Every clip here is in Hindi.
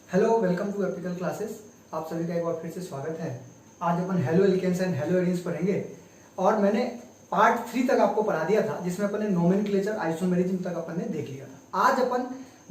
Hello, welcome to Apical classes. आप सभी का एक बार फिर से स्वागत है। आज अपन halo alkanes and halo arenes पढ़ेंगे और मैंने पार्ट 3 तक आपको पढ़ा दिया था, जिसमें अपन ने नोमेनक्लेचर आइसोमेरिज्म तक अपन ने देख लिया था। आज अपन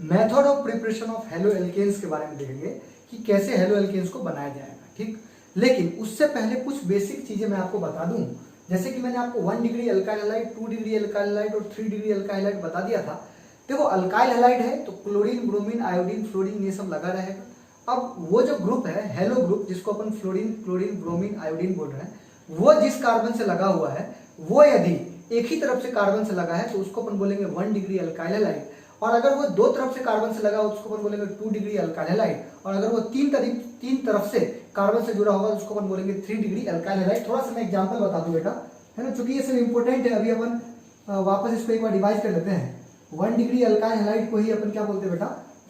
method of preparation of halo alkanes के बारे में देखेंगे कि कैसे हेलो एल्केन्स को बनाया जाएगा। ठीक, लेकिन उससे पहले कुछ बेसिक चीजें मैं आपको बता दूं। जैसे कि मैंने आपको 1 degree alkyl halide, 2 degree alkyl halide और 3 डिग्री अल्काइल हैलाइड बता दिया था। देखो, अल्काइल हैलाइड है तो क्लोरीन, ब्रोमीन, आयोडीन, फ्लोरीन ये सब लगा रहेगा। अब वो जो ग्रुप है हेलो ग्रुप, जिसको अपन फ्लोरीन, क्लोरीन, ब्रोमीन, आयोडीन बोल रहे हैं, वो जिस कार्बन से लगा हुआ है वो यदि एक ही तरफ से कार्बन से लगा है तो उसको अपन बोलेंगे 1 डिग्री अल्काइल हैलाइड। और अगर वो दो तरफ से कार्बन से लगा हो तो उसको अपन बोलेंगे 2 डिग्री अल्काइल हैलाइड। और अगर वो तीन तरफ से कार्बन से जुड़ा होगा तो उसको अपन बोलेंगे 3 डिग्री अल्काइल हैलाइड। थोड़ा सा मैं एग्जांपल बता दूं बेटा, है ना, क्योंकि ये सब इंपॉर्टेंट है। अभी अपन वापस इसको एक बार डिवाइड कर लेते हैं। 1 डिग्री अल्काइल हैलाइड को ही अपन क्या बोलते हैं बेटा,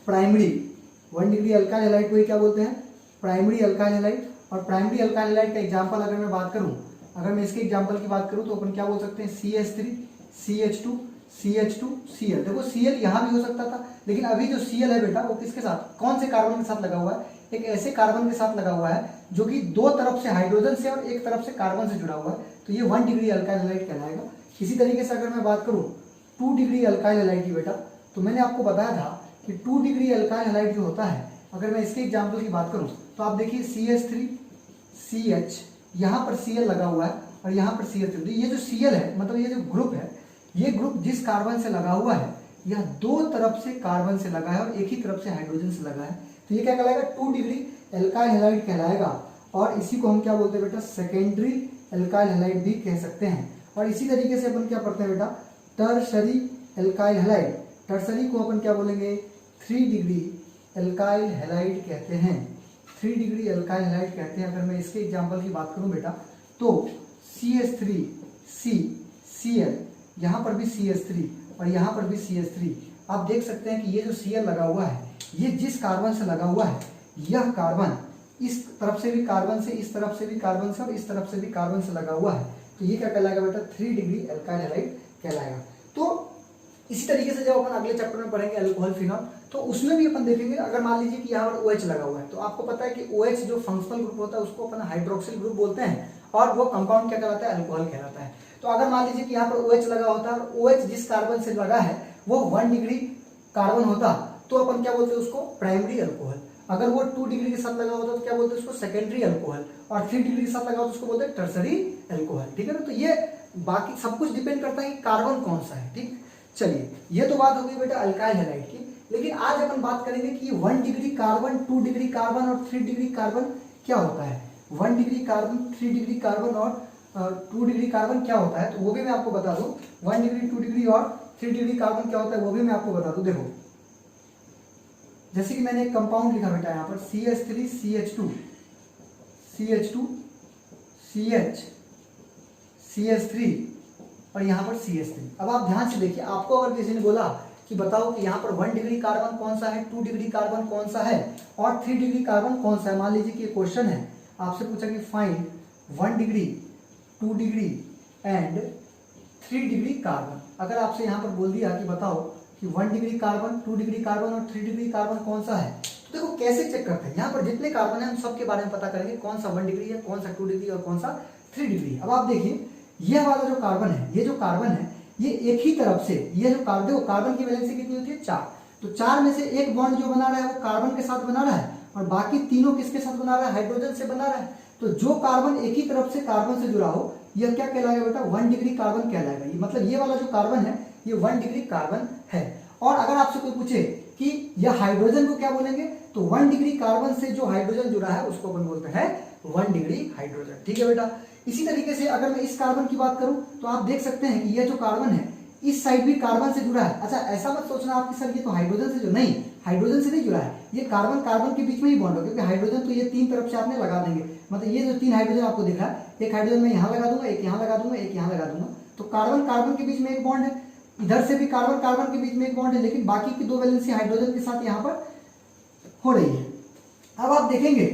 प्राइमरी। 1 डिग्री अल्काइल हैलाइड को ही क्या बोलते हैं, प्राइमरी अल्काइल हैलाइड। और प्राइमरी अल्काइल हैलाइड का एग्जांपल अगर मैं बात करूं, अगर मैं इसके एग्जांपल की बात करूं तो अपन क्या बोल सकते हैं, CH3, CH2, CH2, Cl। देखो Cl यहां भी हो सकता था, लेकिन अभी जो Cl है बेटा वो किसके साथ, कौन से कार्बन के साथ लगा हुआ है, एक ऐसे कार्बन के साथ लगा हुआ है जो कि दो तरफ से हाइड्रोजन से और एक तरफ से कार्बन से जुड़ा हुआ है, तो ये 1 डिग्री अल्काइल हैलाइड कहलाएगा। इसी तरीके से अगर मैं बात करूं 2 डिग्री अल्काइल हैलाइड की बेटा, तो मैंने आपको बताया था कि 2 डिग्री अल्काइल हैलाइड जो होता है, अगर मैं इसके एग्जांपल की बात करूं तो आप देखिए CH3, CH, यहाँ पर Cl लगा हुआ है और यहाँ पर CH3। तो ये जो Cl है, मतलब ये जो ग्रुप है, ये ग्रुप जिस कार्बन से लगा हुआ है यह दो तरफ से कार्बन से लगा है और एक ही तरफ से हाइड्रोजन से लगा है, तो ये क्या कहलाएगा, 2 डिग्री अल्काइल हैलाइड कहलाएगा। और इसी को हम क्या बोलते हैं बेटा, सेकेंडरी अल्काइल हैलाइड भी कह सकते हैं। और इसी तरीके से अपन क्या पढ़ते हैं बेटा, टर्शरी अल्काइल हैलाइड। टर्शरी को अपन क्या बोलेंगे, 3 डिग्री अल्काइल हैलाइड कहते हैं। 3 डिग्री अल्काइल हैलाइड कहते हैं। अगर मैं इसके एग्जांपल की बात करूं बेटा तो CH3, Cl, यहाँ पर भी CH3 और यहाँ पर भी CH3। आप देख सकते हैं कि ये जो Cl लगा हुआ है, ये जिस कार्बन से लगा हुआ है, यह कार्बन इस तरफ से भी कार्बन से, इस तरफ से भी कार्बन से और इस तरफ से भी कार्बन से लगा हुआ है, तो ये क्या कहलाएगा बेटा, 3 डिग्री अल्काइल हैलाइड कहलाएगा। तो इसी तरीके से जब अपन अगले चैप्टर में पढ़ेंगे अल्कोहल फिनॉल, तो उसमें भी अपन देखेंगे। अगर मान लीजिए कि यहाँ पर OH लगा हुआ है, तो आपको पता है कि OH जो फंक्शनल ग्रुप होता है उसको अपन हाइड्रोक्सिल ग्रुप बोलते हैं और वो कंपाउंड क्या कहलाता है, अल्कोहल कहलाता है। तो अगर मान लीजिए कि यहाँ पर OH लगा होता है और OH जिस कार्बन से लगा है वो 1 डिग्री कार्बन होता, तो अपन क्या बोलते हैं उसको, प्राइमरी अल्कोहल। अगर वो 2 डिग्री के साथ लगा होता तो क्या बोलते हैं उसको, सेकेंडरी अल्कोहल। और 3 डिग्री के साथ लगा होता तो उसको बोलते हैं टर्सरी अल्कोहल। ठीक है ना, तो ये बाकी सब कुछ डिपेंड करता है कि कार्बन कौन सा है। ठीक, चलिए, ये तो बात हो गई बेटा अल्काइल हैलाइड की। लेकिन आज अपन बात करेंगे कि 1 डिग्री कार्बन, 2 डिग्री कार्बन और 3 डिग्री कार्बन क्या होता है। 1 डिग्री कार्बन, 3 डिग्री कार्बन और 2 डिग्री कार्बन क्या होता है, तो वो भी मैं आपको बता दूं। 1 डिग्री, 2 डिग्री और 3 डिग्री कार्बन क्या होता है वो भी मैं आपको बता दूं। देखो, जैसे कि मैंने एक कंपाउंड लिखा बेटा यहाँ पर CH3, CH2, CH2, CH, CH3 और यहाँ पर CH3। अब आप ध्यान से देखिए, आपको अगर किसी ने बोला कि बताओ कि यहाँ पर 1 डिग्री कार्बन कौन सा है, 2 डिग्री कार्बन कौन सा है और 3 डिग्री कार्बन कौन सा है, मान लीजिए कि ये क्वेश्चन है, आपसे पूछा कि find 1 degree, 2 degree and 3 degree carbon. अगर आपसे यहाँ पर बोल दिया कि बताओ कि 1 डिग्री कार्बन, 2 डिग्री कार्बन और 3 डिग्री कार्बन कौन सा है, तो देखो कैसे चेक करते हैं। यहाँ पर जितने कार्बन है हम सबके बारे में पता करेंगे, कौन सा 1 डिग्री है, कौन सा 2 डिग्री और कौन सा 3 डिग्री। अब आप देखिए, यह वाला जो कार्बन है, ये जो कार्बन है, ये एक ही तरफ से, ये जो कार्बन, देखो कार्बन की वैलेंसी कितनी होती है, 4। तो 4 में से एक बॉन्ड जो बना रहा है वो कार्बन के साथ बना रहा है और बाकी तीनों किसके साथ बना रहा है, हाइड्रोजन से बना रहा है। तो जो कार्बन एक ही तरफ से कार्बन से जुड़ा हो यह क्या कहलाएगा बेटा, 1 डिग्री कार्बन कहलाएगा। ये मतलब ये वाला जो कार्बन है ये 1 डिग्री कार्बन है। और अगर आपसे कोई पूछे कि यह हाइड्रोजन को क्या बोलेंगे, तो 1 डिग्री कार्बन से जो हाइड्रोजन जुड़ा है उसको अपन बोलते हैं 1 डिग्री हाइड्रोजन। ठीक है बेटा। इसी तरीके से अगर मैं इस कार्बन की बात करूं तो आप देख सकते हैं कि यह जो कार्बन है इस साइड भी कार्बन से जुड़ा है। अच्छा, ऐसा मत सोचना आप कि सर ये तो हाइड्रोजन से, जो नहीं, हाइड्रोजन से नहीं जुड़ा है, ये कार्बन कार्बन के बीच में ही बॉन्ड हो, क्योंकि हाइड्रोजन तो ये 3 तरफ से आपने लगा देंगे। मतलब ये जो 3 हाइड्रोजन आपको दिख रहा है, एक हाइड्रोजन मैं यहाँ लगा दूंगा, एक यहाँ लगा दूंगा, एक यहाँ लगा दूंगा, तो कार्बन कार्बन के बीच में एक बॉन्ड है, इधर से भी कार्बन कार्बन के बीच में एक बॉन्ड है, लेकिन बाकी की 2 वैलेंसी हाइड्रोजन के साथ यहाँ पर हो रही है। अब आप देखेंगे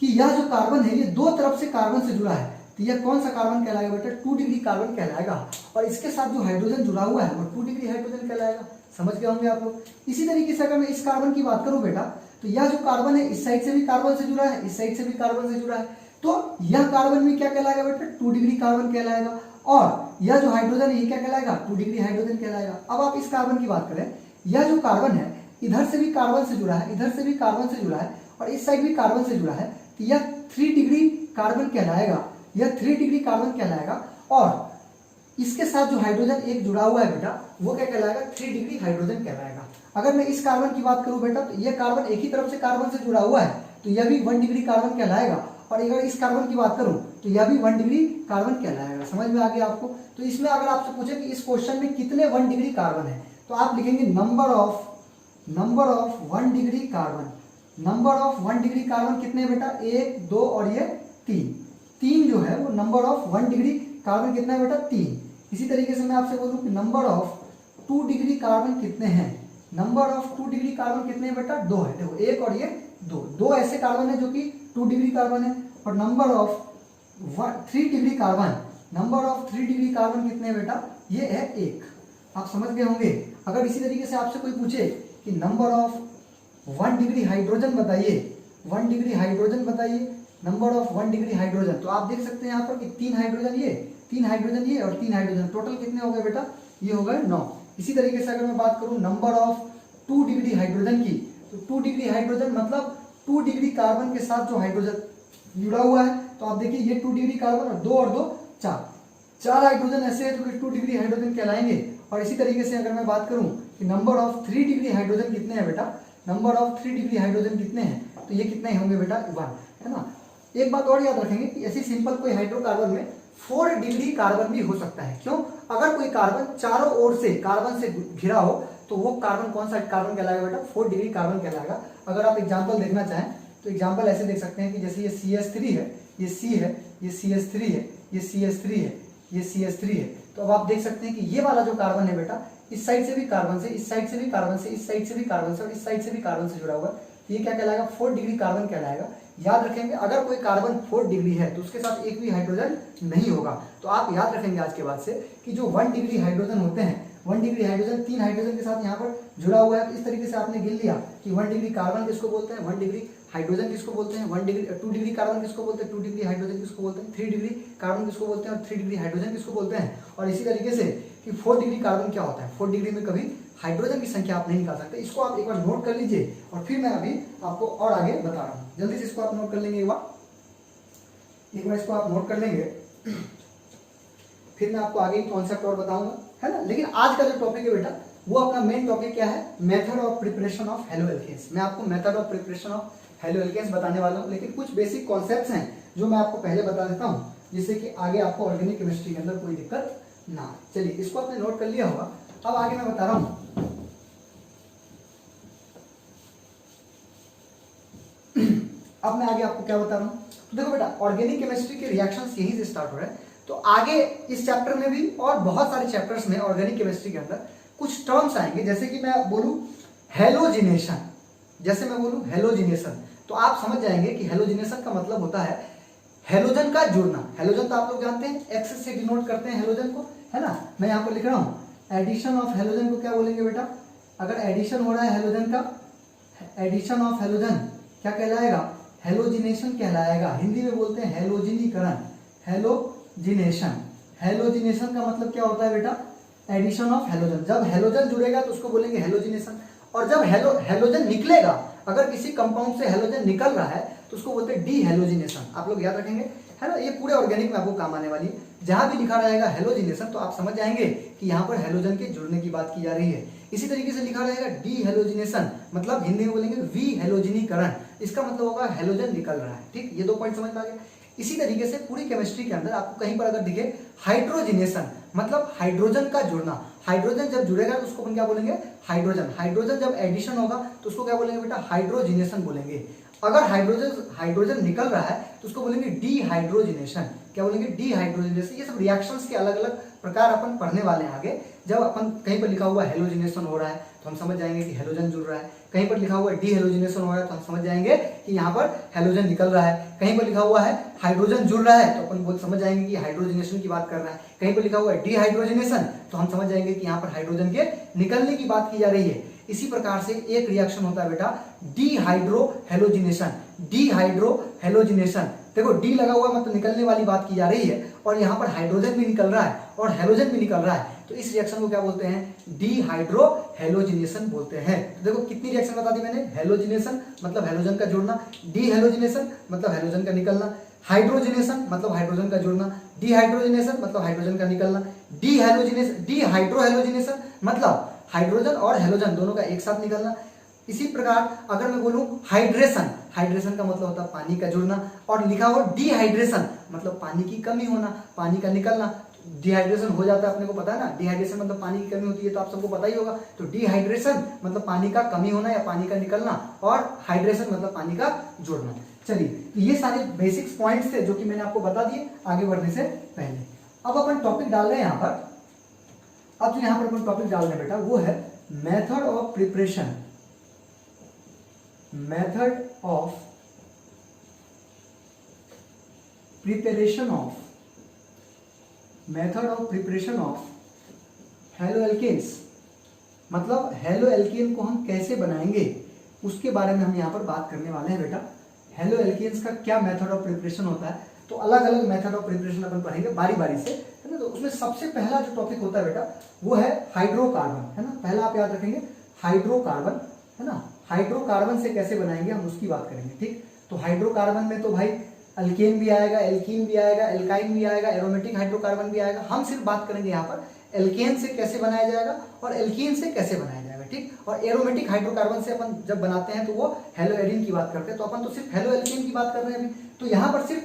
कि यह जो कार्बन है ये 2 तरफ से कार्बन से जुड़ा है, तो यह कौन सा कार्बन कहलाएगा बेटा, 2 डिग्री कार्बन कहलाएगा। और इसके साथ जो हाइड्रोजन जुड़ा हुआ है वो 2 डिग्री हाइड्रोजन कहलाएगा। समझ गए होंगे आप लोग। इसी तरीके से अगर मैं इस कार्बन की बात करूं बेटा, तो यह जो कार्बन है इस साइड से भी कार्बन से जुड़ा है, इस साइड से भी कार्बन से जुड़ा है, तो यह कार्बन भी क्या कहलाएगा बेटा 2 डिग्री कार्बन कहलाएगा, और यह जो हाइड्रोजन है ये क्या कहलाएगा 2 डिग्री हाइड्रोजन कहलाएगा। अब आप इस कार्बन की बात करें, यह जो कार्बन है इधर से भी कार्बन से जुड़ा है, इधर से भी कार्बन से जुड़ा है, और इस साइड भी कार्बन से जुड़ा है, तो यह 3 डिग्री कार्बन कहलाएगा, यह 3 डिग्री कार्बन कहलाएगा। और इसके साथ जो हाइड्रोजन एक जुड़ा हुआ है बेटा वो क्या कहलाएगा 3 डिग्री हाइड्रोजन कहलाएगा। अगर मैं इस कार्बन की बात करूं बेटा तो यह कार्बन एक ही तरफ से कार्बन से जुड़ा हुआ है, तो यह भी 1 डिग्री कार्बन कहलाएगा, और अगर इस कार्बन की बात करूं तो यह भी 1 डिग्री कार्बन कहलाएगा। समझ में आ गया आपको? तो इसमें अगर आपसे पूछे कि इस क्वेश्चन में कितने 1 डिग्री कार्बन है, तो आप लिखेंगे number of 1 degree carbon. Number of 1 degree carbon कितने हैं बेटा 1 2 और ये 3 जो है वो नंबर ऑफ 1 डिग्री कार्बन कितना है बेटा 3। इसी तरीके से मैं आपसे बोलूं कि नंबर ऑफ 2 डिग्री कार्बन कितने हैं, नंबर ऑफ 2 डिग्री कार्बन कितने हैं बेटा 2 है। देखो 1 और ये 2 ऐसे कार्बन है जो कि 2 डिग्री कार्बन है। और number of 3 degree carbon, number of 3 degree carbon कितने हैं बेटा ये है 1। आप समझ गए होंगे। अगर इसी तरीके से आपसे कोई पूछे कि नंबर ऑफ 1 डिग्री हाइड्रोजन बताइए, 1 डिग्री हाइड्रोजन बताइए, नंबर ऑफ 1 डिग्री हाइड्रोजन, तो आप देख सकते हैं यहाँ पर कि 3 हाइड्रोजन ये, 3 हाइड्रोजन ये और 3 हाइड्रोजन, टोटल कितने हो गए बेटा ये हो गए 9। इसी तरीके से अगर मैं बात करूं नंबर ऑफ 2 डिग्री हाइड्रोजन की, तो 2 डिग्री हाइड्रोजन मतलब 2 डिग्री कार्बन के साथ जो हाइड्रोजन जुड़ा हुआ है, तो आप देखिए ये 2 डिग्री कार्बन और 2 और 2 4 हाइड्रोजन ऐसे है जो कि 2 डिग्री हाइड्रोजन कहलाएंगे। और इसी तरीके से अगर मैं बात करूं कि नंबर ऑफ 3 डिग्री हाइड्रोजन कितने हैं बेटा, नंबर ऑफ 3 डिग्री हाइड्रोजन कितने हैं, तो ये कितने होंगे बेटा 1, है ना। एक बात और याद रखेंगे कि ऐसी सिंपल कोई हाइड्रोकार्बन में 4 डिग्री कार्बन भी हो सकता है। क्यों? अगर कोई कार्बन चारों ओर से कार्बन से घिरा हो तो वो कार्बन कौन सा कार्बन कहलाएगा बेटा 4 डिग्री कार्बन कहलाएगा। अगर आप एग्जांपल देखना चाहें तो एग्जांपल ऐसे देख सकते हैं कि जैसे ये CH3 है, ये C है, ये CH3 है, ये CH3 है, ये CH3 है, तो अब आप देख सकते हैं कि ये वाला जो कार्बन है बेटा इस साइड से भी कार्बन से, इस साइड से भी कार्बन से, इस साइड से भी कार्बन से और इस साइड से भी कार्बन से जुड़ा हुआ है, ये क्या कहलाएगा 4 डिग्री कार्बन कहलाएगा। याद रखेंगे अगर कोई कार्बन 4 डिग्री है तो उसके साथ एक भी हाइड्रोजन नहीं होगा। तो आप याद रखेंगे आज के बाद से कि जो 1 डिग्री हाइड्रोजन होते हैं, 1 डिग्री हाइड्रोजन 3 हाइड्रोजन के साथ यहाँ पर जुड़ा हुआ है, तो इस तरीके से आपने गिन लिया कि 1 डिग्री कार्बन किसको बोलते हैं, 1 डिग्री हाइड्रोजन किसको बोलते हैं, 2 डिग्री कार्बन किसको बोलते हैं, 2 डिग्री हाइड्रोजन किसको बोलते हैं, 3 डिग्री कार्बन किसको बोलते हैं और 3 डिग्री हाइड्रोजन किसको बोलते हैं। और इसी तरीके से कि 4 डिग्री कार्बन क्या होता है, 4 डिग्री में कभी हाइड्रोजन की संख्या आप नहीं निकाल सकते। इसको आप एक बार नोट कर लीजिए और फिर मैं अभी आपको और आगे बता रहा हूँ। जल्दी से इसको आप नोट कर लेंगे एक बार इसको आप नोट कर लेंगे, फिर मैं आपको आगे कॉन्सेप्ट और बताऊंगा, है ना। लेकिन आज का जो टॉपिक है बेटा वो अपना मेन टॉपिक क्या है, method of preparation of halo alkanes. मैं आपको method of preparation of halo alkanes बताने वाला हूँ, लेकिन कुछ बेसिक कॉन्सेप्ट्स हैं जो मैं आपको पहले बता देता हूँ जिससे कि आगे आपको ऑर्गेनिक केमिस्ट्री के अंदर कोई दिक्कत ना आए। चलिए इसको आपने नोट कर लिया होगा। अब आगे मैं बता रहा हूँ। अब मैं आगे आपको क्या बता रहा हूँ, तो देखो बेटा ऑर्गेनिक केमिस्ट्री के रिएक्शंस यहीं से स्टार्ट हो रहे हैं। तो आगे इस चैप्टर में भी और बहुत सारे चैप्टर्स में ऑर्गेनिक केमिस्ट्री के अंदर कुछ टर्म्स आएंगे, जैसे कि मैं बोलूं हेलोजिनेशन, जैसे मैं बोलूं हेलोजिनेशन, तो आप समझ जाएंगे कि हेलोजिनेशन का मतलब होता है हेलोजन का जुड़ना। हेलोजन तो आप लोग जानते हैं एक्स से डिनोट करते हैं हेलोजन को, है ना। मैं यहाँ पर लिख रहा हूँ एडिशन ऑफ हेलोजन को क्या बोलेंगे बेटा, अगर एडिशन हो रहा है हेलोजन का, एडिशन ऑफ हेलोजन क्या कहलाएगा, हेलोजिनेशन कहलाएगा। हिंदी में बोलते हैं हेलोजिनीकरण, हेलोजिनेशन। हेलोजिनेशन का मतलब क्या होता है बेटा, एडिशन ऑफ हेलोजन। जब हेलोजन जुड़ेगा तो उसको बोलेंगे हेलोजिनेशन, और जब हेलोजन निकलेगा, अगर किसी कंपाउंड से हेलोजन निकल रहा है तो उसको बोलते हैं डी हेलोजिनेशन। आप लोग याद रखेंगे, है ना। ये पूरे ऑर्गेनिक में आपको काम आने वाली है। जहां भी लिखा रहेगा हेलोजिनेशन तो आप समझ जाएंगे कि यहाँ पर हेलोजन के जुड़ने की बात की जा रही है। इसी तरीके से लिखा रहेगा डी हेलोजिनेशन, मतलब हिंदी में बोलेंगे वी हेलोजिनीकरण, इसका मतलब होगा हेलोजन निकल रहा है। ठीक, ये 2 पॉइंट समझ में आ गया। इसी तरीके से पूरी केमिस्ट्री के अंदर आपको कहीं पर अगर दिखे हाइड्रोजिनेशन, मतलब हाइड्रोजन का जुड़ना। हाइड्रोजन जब जुड़ेगा तो उसको अपन क्या बोलेंगे, हाइड्रोजन। हाइड्रोजन जब एडिशन होगा तो उसको क्या बोलेंगे बेटा, हाइड्रोजिनेशन बोलेंगे। अगर हाइड्रोजन निकल रहा है तो उसको बोलेंगे डीहाइड्रोजिनेशन। क्या बोलेंगे, डीहाइड्रोजिनेशन। ये सब रिएक्शंस के अलग अलग प्रकार अपन पढ़ने वाले हैं आगे। जब अपन कहीं पर लिखा हुआ हेलोजिनेशन हो रहा है तो हम समझ जाएंगे कि हेलोजन जुड़ रहा है, कहीं पर लिखा हुआ है डीहेलोजिनेशन हो रहा है तो हम समझ जाएंगे कि यहाँ पर हेलोजन निकल रहा है, कहीं पर लिखा हुआ है हाइड्रोजन जुड़ रहा है तो अपन समझ जाएंगे कि हाइड्रोजिनेशन की बात कर रहा है, कहीं पर लिखा हुआ है डीहाइड्रोजिनेशन तो हम समझ जाएंगे कि यहाँ पर हाइड्रोजन के निकलने की बात की जा रही है। इसी प्रकार से एक रिएक्शन होता है बेटा डीहाइड्रोहेलोजिनेशन। डीहाइड्रोहेलोजिनेशन, देखो डी लगा हुआ मतलब निकलने वाली बात की जा रही है, और यहाँ पर हाइड्रोजन भी निकल रहा है और हेलोजन भी निकल रहा है, तो इस रिएक्शन को क्या बोलते हैं? डीहाइड्रोहेलोजिनेशन बोलते हैं। तो देखो कितनी रिएक्शन बता दी मैंने, हेलोजिनेशन मतलब हेलोजन का जुड़ना, डीहेलोजिनेशन मतलब हेलोजन का निकलना, हाइड्रोजनेशन मतलब हाइड्रोजन का जुड़ना, डिहाइड्रोजनेशन मतलब हाइड्रोजन का निकलना, डीहाइड्रोहेलोजिनेशन मतलब हाइड्रोजन और हेलोजन दोनों का एक साथ निकलना। इसी प्रकार अगर मैं बोलूं हाइड्रेशन, हाइड्रेशन का मतलब होता है पानी का जुड़ना, और लिखा हो डिहाइड्रेशन मतलब पानी की कमी होना, पानी का निकलना। डिहाइड्रेशन हो जाता है, अपने को पता है ना, डिहाइड्रेशन मतलब पानी की कमी होती है, तो आप सबको पता ही होगा। तो डिहाइड्रेशन मतलब पानी का कमी होना या पानी का निकलना, और हाइड्रेशन मतलब पानी का जुड़ना। चलिए, तो ये सारे बेसिक्स पॉइंट्स थे जो कि मैंने आपको बता दिए आगे बढ़ने से पहले। अब अपन टॉपिक डाल रहे हैं यहाँ पर। अब जो यहाँ पर अपन टॉपिक डाल रहे हैं बेटा वो है method of preparation, method of preparation of, method of preparation of haloalkanes, मतलब हेलोएल्केन को हम कैसे बनाएंगे उसके बारे में हम यहाँ पर बात करने वाले हैं बेटा। हेलोएल्केन्स का क्या मेथड ऑफ प्रिपरेशन होता है, तो अलग अलग मेथड ऑफ प्रिपरेशन अपन पढ़ेंगे बारी बारी से, है ना। तो उसमें सबसे पहला जो टॉपिक होता है बेटा वो है हाइड्रोकार्बन, है ना। पहला आप याद रखेंगे हाइड्रोकार्बन, है ना। हाइड्रोकार्बन से कैसे बनाएंगे हम उसकी बात करेंगे, ठीक। तो हाइड्रोकार्बन में तो भाई अल्केन भी आएगा, एल्कीन भी आएगा, एल्काइन भी आएगा, एरोमेटिक हाइड्रोकार्बन भी आएगा। हम सिर्फ बात करेंगे यहाँ पर एल्केन से कैसे बनाया जाएगा और एल्कीन से कैसे बनाया जाएगा, ठीक। और एरोमेटिक हाइड्रोकार्बन से अपन जब बनाते हैं तो वो हेलोएरिन की बात करते हैं, तो अपन तो सिर्फ हेलोएल्केन की बात कर रहे हैं अभी। तो यहाँ पर सिर्फ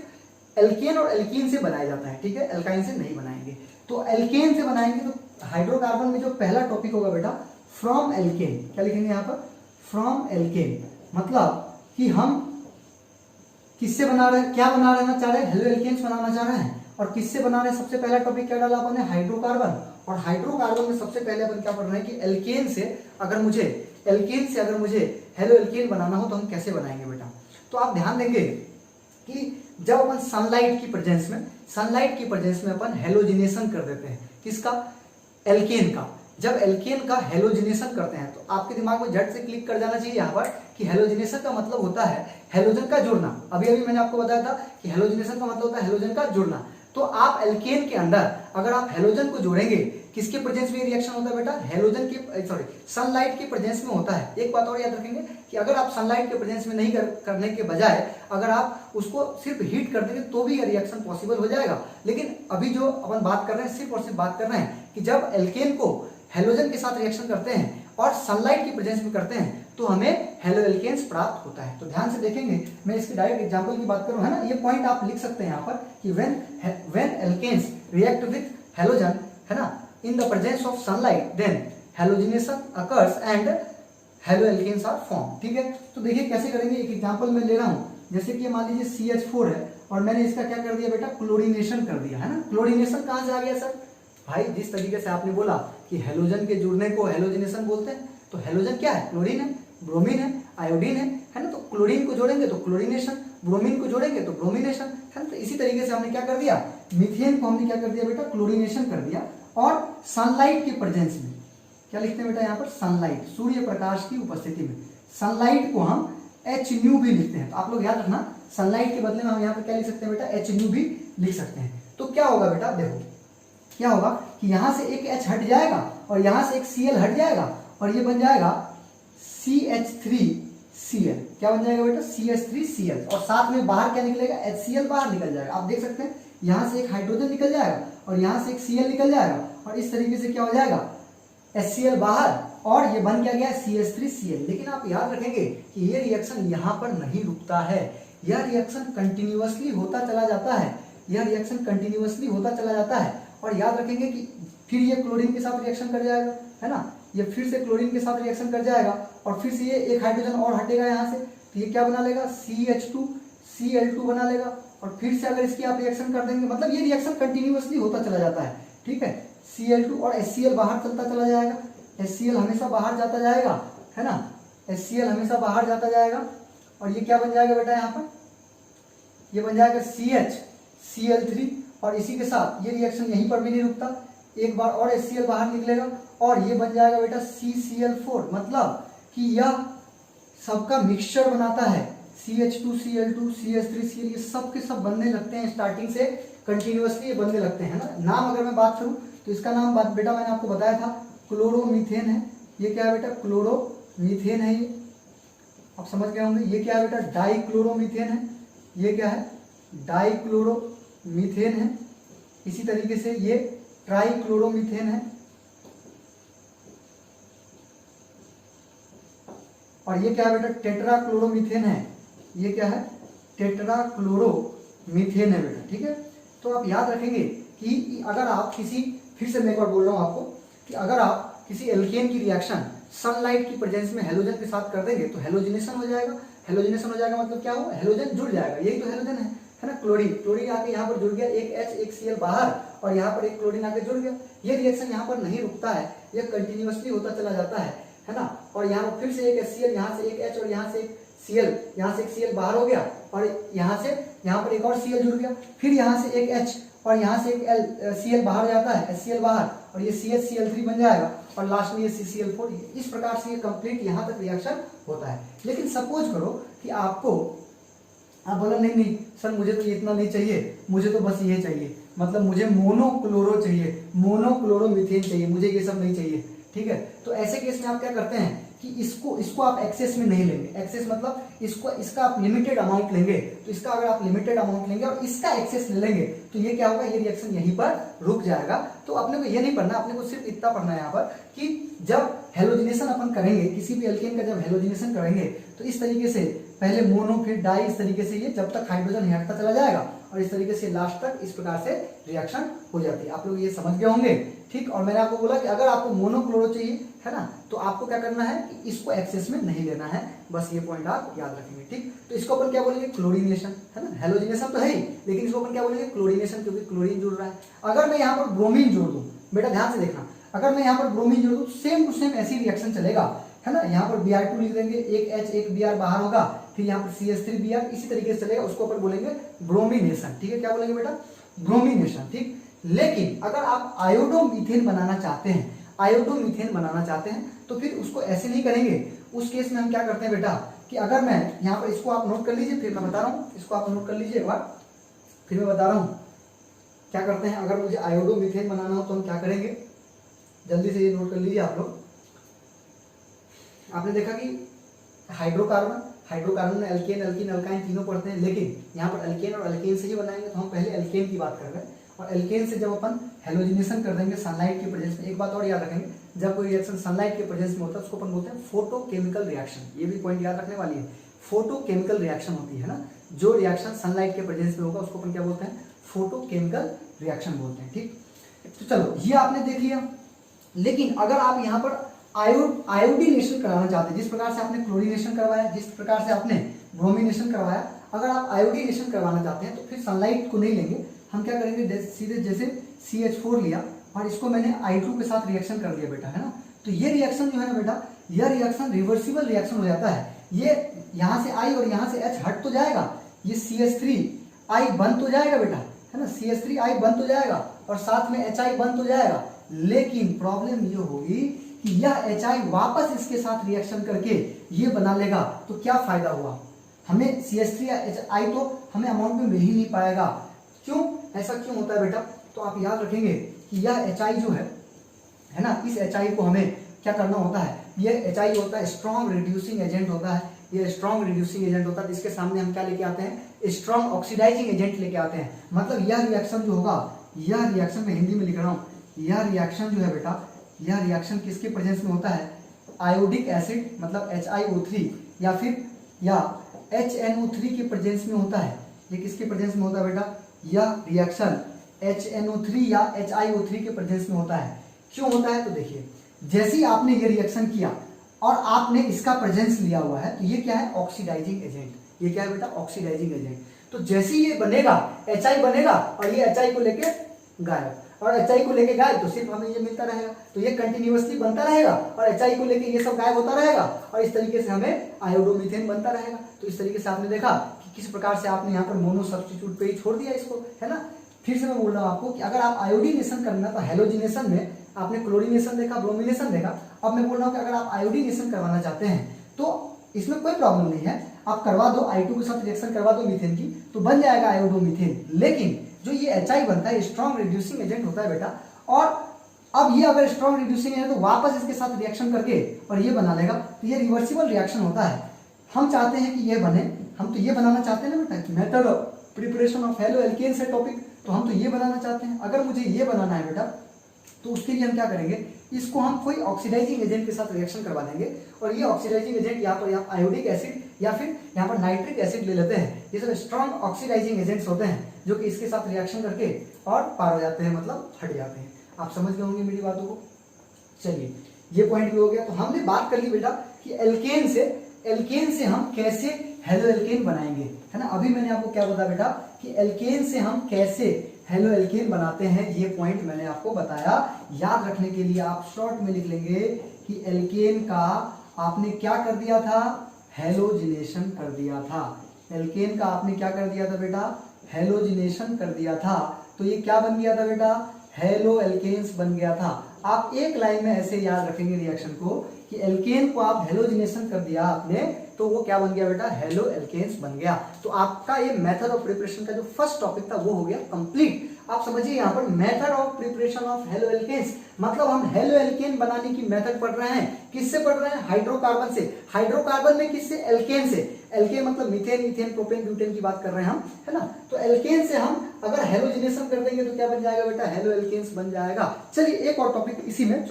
एल्केन और एल्कीन से बनाया जाता है, ठीक है, एल्काइन से नहीं बनाएंगे। तो एल्केन से बनाएंगे तो हाइड्रोकार्बन में जो पहला टॉपिक होगा बेटा फ्रॉम एल्केन, क्या लिखेंगे यहाँ पर? फ्रॉम एल्केन, मतलब कि हम किससे बना रहे हैं, क्या बना रहना चाह रहे हैं? हेलोएल्केन्स बनाना चाह रहे हैं। और किससे बना रहे हैं? सबसे पहला टॉपिक क्या डाला अपन ने? हाइड्रोकार्बन। और हाइड्रोकार्बन में सबसे पहले अपन क्या पढ़ रहे हैं कि एल्केन से अगर मुझे हेलोएल्केन बनाना हो तो हम कैसे बनाएंगे बेटा। तो आप ध्यान देंगे कि जब अपन सनलाइट की प्रेजेंस में अपन हेलोजिनेशन कर देते हैं, किसका? एल्केन का। जब एल्केन का हेलोजिनेशन करते हैं तो आपके दिमाग में झट से क्लिक कर जाना चाहिए यहाँ पर कि हेलोजिनेशन का मतलब होता है हेलोजन का जुड़ना। अभी मैंने आपको बताया था कि हेलोजिनेशन का मतलब होता है हेलोजन का जुड़ना। तो आप एल्केन के अंदर अगर आप हेलोजन को जोड़ेंगे, किसके प्रेजेंस में ये रिएक्शन होता है बेटा? हेलोजन के सनलाइट के प्रेजेंस में होता है। एक बात और याद रखेंगे कि अगर आप सनलाइट के प्रेजेंस में नहीं करने के बजाय अगर आप उसको सिर्फ हीट कर देंगे तो भी ये रिएक्शन पॉसिबल हो जाएगा। लेकिन अभी जो अपन बात कर रहे हैं सिर्फ और सिर्फ बात कर रहे हैं कि जब एल्केन को हेलोजन के साथ रिएक्शन करते हैं और सनलाइट की प्रेजेंस में करते हैं तो हमें हेलोएल्केन्स प्राप्त होता है। तो ध्यान से देखेंगे, मैं इसके डायरेक्ट एग्जांपल की बात करूं, है ना। ये पॉइंट आप लिख सकते हैं यहाँ पर कि when alkanes react with halogen, है ना, in the presence of sunlight then halogenation occurs and haloalkanes are form, ठीक है। तो देखिए कैसे करेंगे, एक एग्जांपल मैं ले रहा हूँ। जैसे कि मान लीजिए CH4 है और मैंने इसका क्या कर दिया बेटा? क्लोरीनेशन कर दिया, है ना। क्लोरीनेशन कहाँ से आ गया सर? भाई जिस तरीके से आपने बोला कि हेलोजन के जुड़ने को हेलोजिनेशन बोलते हैं, तो हेलोजन क्या है? क्लोरीन है, ब्रोमीन है, आयोडीन है ना। तो क्लोरीन को जोड़ेंगे तो क्लोरीनेशन, ब्रोमीन को जोड़ेंगे तो ब्रोमिनेशन, है ना। तो इसी तरीके से हमने क्या कर दिया? मीथेन को हमने क्या कर दिया बेटा? क्लोरीनेशन कर दिया। और सनलाइट के प्रेजेंस में क्या लिखते हैं बेटा यहाँ पर? सनलाइट, सूर्य प्रकाश की उपस्थिति में सनलाइट को हम HNu भी लिखते हैं। तो आप लोग याद रखना, सनलाइट के बदले में हम यहाँ पर क्या लिख सकते हैं बेटा? HNu भी लिख सकते हैं। तो क्या होगा बेटा? देखो क्या होगा कि यहां से एक H हट जाएगा और यहां से एक Cl हट जाएगा और ये बन जाएगा CH3Cl। क्या बन जाएगा बेटा? CH3Cl। और साथ में बाहर क्या निकलेगा? HCl बाहर निकल जाएगा। आप देख सकते हैं यहां से एक हाइड्रोजन निकल जाएगा और यहां से एक Cl निकल जाएगा और इस तरीके से क्या हो जाएगा? HCl बाहर और ये बन क्या गया? CH3Cl। लेकिन आप याद रखेंगे कि ये रिएक्शन यहां पर नहीं रुकता है, यह रिएक्शन कंटिन्यूअसली होता चला जाता है, यह रिएक्शन कंटिन्यूअसली होता चला जाता है। और याद रखेंगे कि फिर ये क्लोरीन के साथ रिएक्शन कर जाएगा, है ना। ये फिर से क्लोरीन के साथ रिएक्शन कर जाएगा और फिर से ये एक हाइड्रोजन और हटेगा यहाँ से, तो ये क्या बना लेगा? CH2Cl2 बना लेगा। और फिर से अगर इसकी आप रिएक्शन कर देंगे, मतलब ये रिएक्शन कंटिन्यूअसली होता चला जाता है, ठीक है। Cl2 और HCl बाहर चलता चला जाएगा, HCl हमेशा बाहर जाता जाएगा, है ना। HCl हमेशा बाहर जाता जाएगा और ये क्या बन जाएगा बेटा? यहाँ पर ये बन जाएगा CHCl3 और इसी के साथ ये रिएक्शन यहीं पर भी नहीं रुकता, एक बार और HCl बाहर निकलेगा और ये बन जाएगा बेटा CCl4, मतलब कि यह सबका मिक्सचर बनाता है। CH2Cl2 CH3Cl ये सब के सब बनने लगते हैं स्टार्टिंग से कंटिन्यूअसली, ये बनने लगते हैं ना। नाम अगर मैं बात करूं तो इसका नाम बेटा मैंने आपको बताया था क्लोरोमीथेन है। ये क्या है बेटा? क्लोरोमीथेन है। ये आप समझ गए होंगे। ये क्या है बेटा? डाइक्लोरोमीथेन है। ये क्या है? डाइक्लोरोमीथेन है। इसी तरीके से ये ट्राइक्लोरोमीथेन है और ये क्या है बेटा? टेट्राक्लोरोमीथेन है। ये क्या है? टेट्राक्लोरोमीथेन है बेटा, ठीक है। तो आप याद रखेंगे कि अगर आप किसी, फिर से मैं एक बार बोल रहा हूं आपको कि अगर आप किसी एल्केन की रिएक्शन सनलाइट की प्रेजेंस में हेलोजन के साथ कर देंगे तो हेलोजिनेशन हो जाएगा। हेलोजिनेशन हो जाएगा मतलब क्या होगा? हेलोजन जुड़ जाएगा। यही तो हेलोजन है ना। क्लोरीन आके यहाँ पर जुड़ गया, एक H एक Cl बाहर और यहाँ पर एक क्लोरीन आके जुड़ गया। ये रिएक्शन यहाँ पर नहीं रुकता है, ये कंटिन्यूअसली होता चला जाता है ना। और यहाँ पर फिर से एक HCl, यहाँ से एक H और यहाँ से एक Cl, यहाँ से एक Cl बाहर हो गया और यहाँ से यहाँ पर एक और Cl जुड़ गया, फिर यहाँ से एक H और यहाँ से एक Cl बाहर जाता है, HCl बाहर, और ये CHCl3 बन जाएगा और लास्ट में ये CCl4। इस प्रकार से ये कंप्लीट यहाँ तक रिएक्शन होता है। लेकिन सपोज करो कि आपको, आप बोला नहीं सर मुझे तो इतना नहीं चाहिए, मुझे तो बस ये चाहिए, मतलब मुझे मोनोक्लोरो चाहिए, मोनोक्लोरोमीथेन चाहिए, मुझे ये सब नहीं चाहिए, ठीक है। तो ऐसे केस में आप क्या करते हैं कि इसको आप एक्सेस में नहीं लेंगे। एक्सेस मतलब इसका आप लिमिटेड अमाउंट लेंगे। तो इसका अगर आप लिमिटेड अमाउंट लेंगे और इसका एक्सेस ले लेंगे तो ये क्या होगा? ये रिएक्शन यहीं पर रुक जाएगा। तो अपने को ये नहीं पढ़ना, अपने को सिर्फ इतना पढ़ना है यहाँ पर कि जब हेलोजिनेशन अपन करेंगे, किसी भी एल्केन का जब हेलोजिनेशन करेंगे तो इस तरीके से पहले मोनो फिर डाई, इस तरीके से ये जब तक हाइड्रोजन हटता चला जाएगा और इस तरीके से लास्ट तक इस प्रकार से रिएक्शन हो जाती है। आप लोग ये समझ गए होंगे, ठीक। और मैंने आपको बोला कि अगर आपको मोनोक्लोरो चाहिए है ना, तो आपको क्या करना है कि इसको एक्सेस में नहीं लेना है। बस ये पॉइंट आप याद रखेंगे, ठीक। तो इसको अपन क्या बोलेंगे? क्लोरीनेशन, है ना। हेलोजिनेशन तो है ही, लेकिन इसको अपन क्या बोलेंगे? क्लोरीनेशन, क्योंकि क्लोरीन जुड़ रहा है। अगर मैं यहाँ पर ब्रोमीन जोड़ दूं, बेटा ध्यान से देखना, अगर मैं यहाँ पर ब्रोमीन जोड़ दूं सेम टू सेम ऐसी रिएक्शन चलेगा, है ना। यहाँ पर Br2 लिख देंगे, एक H एक Br बाहर होगा, फिर यहाँ पर CH3Br, इसी तरीके से चलेगा। उसको अपन बोलेंगे ब्रोमिनेशन, ठीक है। क्या बोलेंगे बेटा? ब्रोमिनेशन, ठीक। लेकिन अगर आप आयोडोमीथेन बनाना चाहते हैं, आयोडोमीथेन बनाना चाहते हैं तो फिर उसको ऐसे नहीं करेंगे। उस केस में हम क्या करते हैं बेटा कि अगर मैं यहाँ पर, इसको आप नोट कर लीजिए, फिर मैं बता रहा हूँ, इसको आप नोट कर लीजिए एक बार, फिर मैं बता रहा हूँ क्या करते हैं। अगर मुझे आयोडोमीथेन बनाना हो तो हम क्या करेंगे, जल्दी से ये नोट कर लीजिए आप लोग। आपने देखा कि हाइड्रोकार्बन में एल्केन, एल्कीन, अल्काइन तीनों पढ़ते हैं, लेकिन यहाँ पर एल्केन और एल्केन से ही बनाएंगे। तो हम पहले एल्केन की बात कर रहे हैं और एल्केन से जब अपन हेलोजिनेशन कर देंगे सनलाइट की प्रेजेंस में, एक बात और याद रखेंगे, जब कोई रिएक्शन सनलाइट के प्रेजेंस में होता है उसको अपन बोलते हैं फोटोकेमिकल रिएक्शन। ये भी पॉइंट याद रखने वाली है, फोटोकेमिकल रिएक्शन होती है ना। जो रिएक्शन सनलाइट के प्रेजेंस में होगा उसको अपन क्या बोलते हैं? फोटोकेमिकल रिएक्शन बोलते हैं, ठीक। तो चलो ये आपने देख लिया। लेकिन अगर आप यहाँ पर आयोडीनेशन कराना चाहते हैं, जिस प्रकार से आपने क्लोरीनेशन करवाया, जिस प्रकार से आपने ब्रोमिनेशन करवाया, अगर आप आयोडीनेशन करवाना चाहते हैं तो फिर सनलाइट को नहीं लेंगे। हम क्या करेंगे? सीधे जैसे CH4 लिया और इसको मैंने I2 के साथ रिएक्शन कर दिया बेटा, है ना। तो ये रिएक्शन जो है ना बेटा, यह रिएक्शन रिवर्सिबल रिएक्शन हो जाता है। ये यहाँ से I और यहाँ से H हट तो जाएगा, ये CH3I बन तो जाएगा बेटा, है ना। CH3I बन तो जाएगा और साथ में HI बन तो जाएगा। लेकिन प्रॉब्लम ये होगी कि यह HI वापस इसके साथ रिएक्शन करके ये बना लेगा, तो क्या फायदा हुआ हमें? CH3HI तो हमें अमाउंट में मिल ही नहीं पाएगा। क्यों? ऐसा क्यों होता है बेटा? तो आप याद रखेंगे कि यह HI जो है ना, इस HI को हमें क्या करना होता है? यह HI होता है स्ट्रॉन्ग रिड्यूसिंग एजेंट होता है। ये स्ट्रॉन्ग रिड्यूसिंग एजेंट होता है, इसके सामने हम क्या लेके आते हैं? स्ट्रॉन्ग ऑक्सीडाइजिंग एजेंट लेके आते हैं। मतलब यह रिएक्शन जो होगा, यह रिएक्शन में हिंदी में लिख रहा हूँ, यह रिएक्शन जो है बेटा, यह रिएक्शन किसके प्रेजेंस में होता है? आयोडिक एसिड मतलब HiO3 या फिर HNO3 के प्रेजेंस में होता है। ये किसके प्रेजेंस में होता है बेटा? यह रिएक्शन HNO3 या HiO3 के प्रेजेंस में होता है। क्यों होता है? तो देखिए, जैसे ही आपने ये रिएक्शन किया और आपने इसका प्रेजेंस लिया हुआ है, तो ये क्या है? Oxidising agent. ये क्या है बेटा? Oxidising agent. तो जैसे ही ये बनेगा, HI बनेगा और ये HI को लेके गायब, और HI को लेके गायब तो सिर्फ हमें ये मिलता रहेगा। तो ये कंटिन्यूअसली बनता रहेगा और HI को लेके ये सब गायब होता रहेगा और इस तरीके से हमें आयोडोमीथेन बनता रहेगा। तो इस तरीके से आपने देखा कि किस प्रकार से आपने यहाँ पर मोनो सब्स्टिट्यूट पे ही छोड़ दिया इसको, है ना। फिर से मैं बोल रहा हूँ आपको कि अगर आप आयोडीनेशन करना तो हेलोजिनेशन में आपने क्लोरीनेशन देखा, ब्रोमिनेशन देखा, अब मैं बोल रहा हूँ कि अगर आप आयोडीनेशन करवाना चाहते हैं तो इसमें कोई प्रॉब्लम नहीं है, आप करवा दो, I2 के साथ रिएक्शन करवा दो मीथेन की तो बन जाएगा आयोडोमीथेन। लेकिन जो ये HI बनता है स्ट्रॉन्ग रिड्यूसिंग एजेंट होता है बेटा, और अब ये अगर स्ट्रॉन्ग रिड्यूसिंग है तो वापस इसके साथ रिएक्शन करके और ये बना लेगा, तो ये रिवर्सिबल रिएक्शन होता है। हम चाहते हैं कि ये बने, हम तो ये बनाना चाहते हैं ना बेटा, method of preparation of halo alkane से टॉपिक, तो हम तो ये बनाना चाहते हैं। अगर मुझे ये बनाना है बेटा तो उसके लिए हम क्या करेंगे, इसको हम कोई ऑक्सीडाइजिंग एजेंट के साथ रिएक्शन करवा देंगे, और ये ऑक्सीडाइजिंग एजेंट यहाँ पर आयोडिक एसिड या फिर यहाँ पर नाइट्रिक एसिड ले लेते हैं। ये सब स्ट्रॉन्ग ऑक्सीडाइजिंग एजेंट्स होते हैं जो कि इसके साथ रिएक्शन करके और पार हो जाते हैं, मतलब हट जाते हैं। आप समझ गए होंगे मेरी बातों को। चलिए ये पॉइंट भी हो गया। तो हमने बात कर ली बेटा कि एल्केन से हम कैसे हेलो एल्केन बनाएंगे, है ना। अभी मैंने आपको क्या बताया बेटा कि एल्केन से हम कैसे हेलो एल्केन बनाते हैं, ये पॉइंट मैंने आपको बताया। याद रखने के लिए आप शॉर्ट में लिख लेंगे कि एल्केन का आपने क्या कर दिया था, हेलोजिनेशन कर दिया था। एल्केन का आपने क्या कर दिया था बेटा, हेलोजिनेशन कर दिया था। तो ये क्या बन गया था बेटा, हेलो एल्केन्स बन गया था। आप एक लाइन में ऐसे याद रखेंगे रिएक्शन को कि एल्केन को आप हेलोजिनेशन कर दिया आपने, तो वो क्या बन गया बेटा, हेलो एल्केन्स बन गया। तो आपका ये मेथड ऑफ प्रिपरेशन का जो फर्स्ट टॉपिक था वो हो गया कंप्लीट। आप समझिए यहाँ पर method of preparation of halo alkanes, मतलब हम हेलो एल्केन बनाने की मेथड पढ़ रहे हैं। किससे पढ़ रहे हैं, हाइड्रोकार्बन से। हाइड्रोकार्बन में किससे, एल्केन से। एल्केन मतलब मीथेन, इथेन, प्रोपेन, ब्यूटेन की बात कर रहे हैं हम, है ना। तो एल्केन से हम अगर हेलोजिनेशन कर देंगे तो क्या बन जाएगा बेटा, हेलो एल्केन्स बन जाएगा। चलिए एक और टॉपिक इसी में,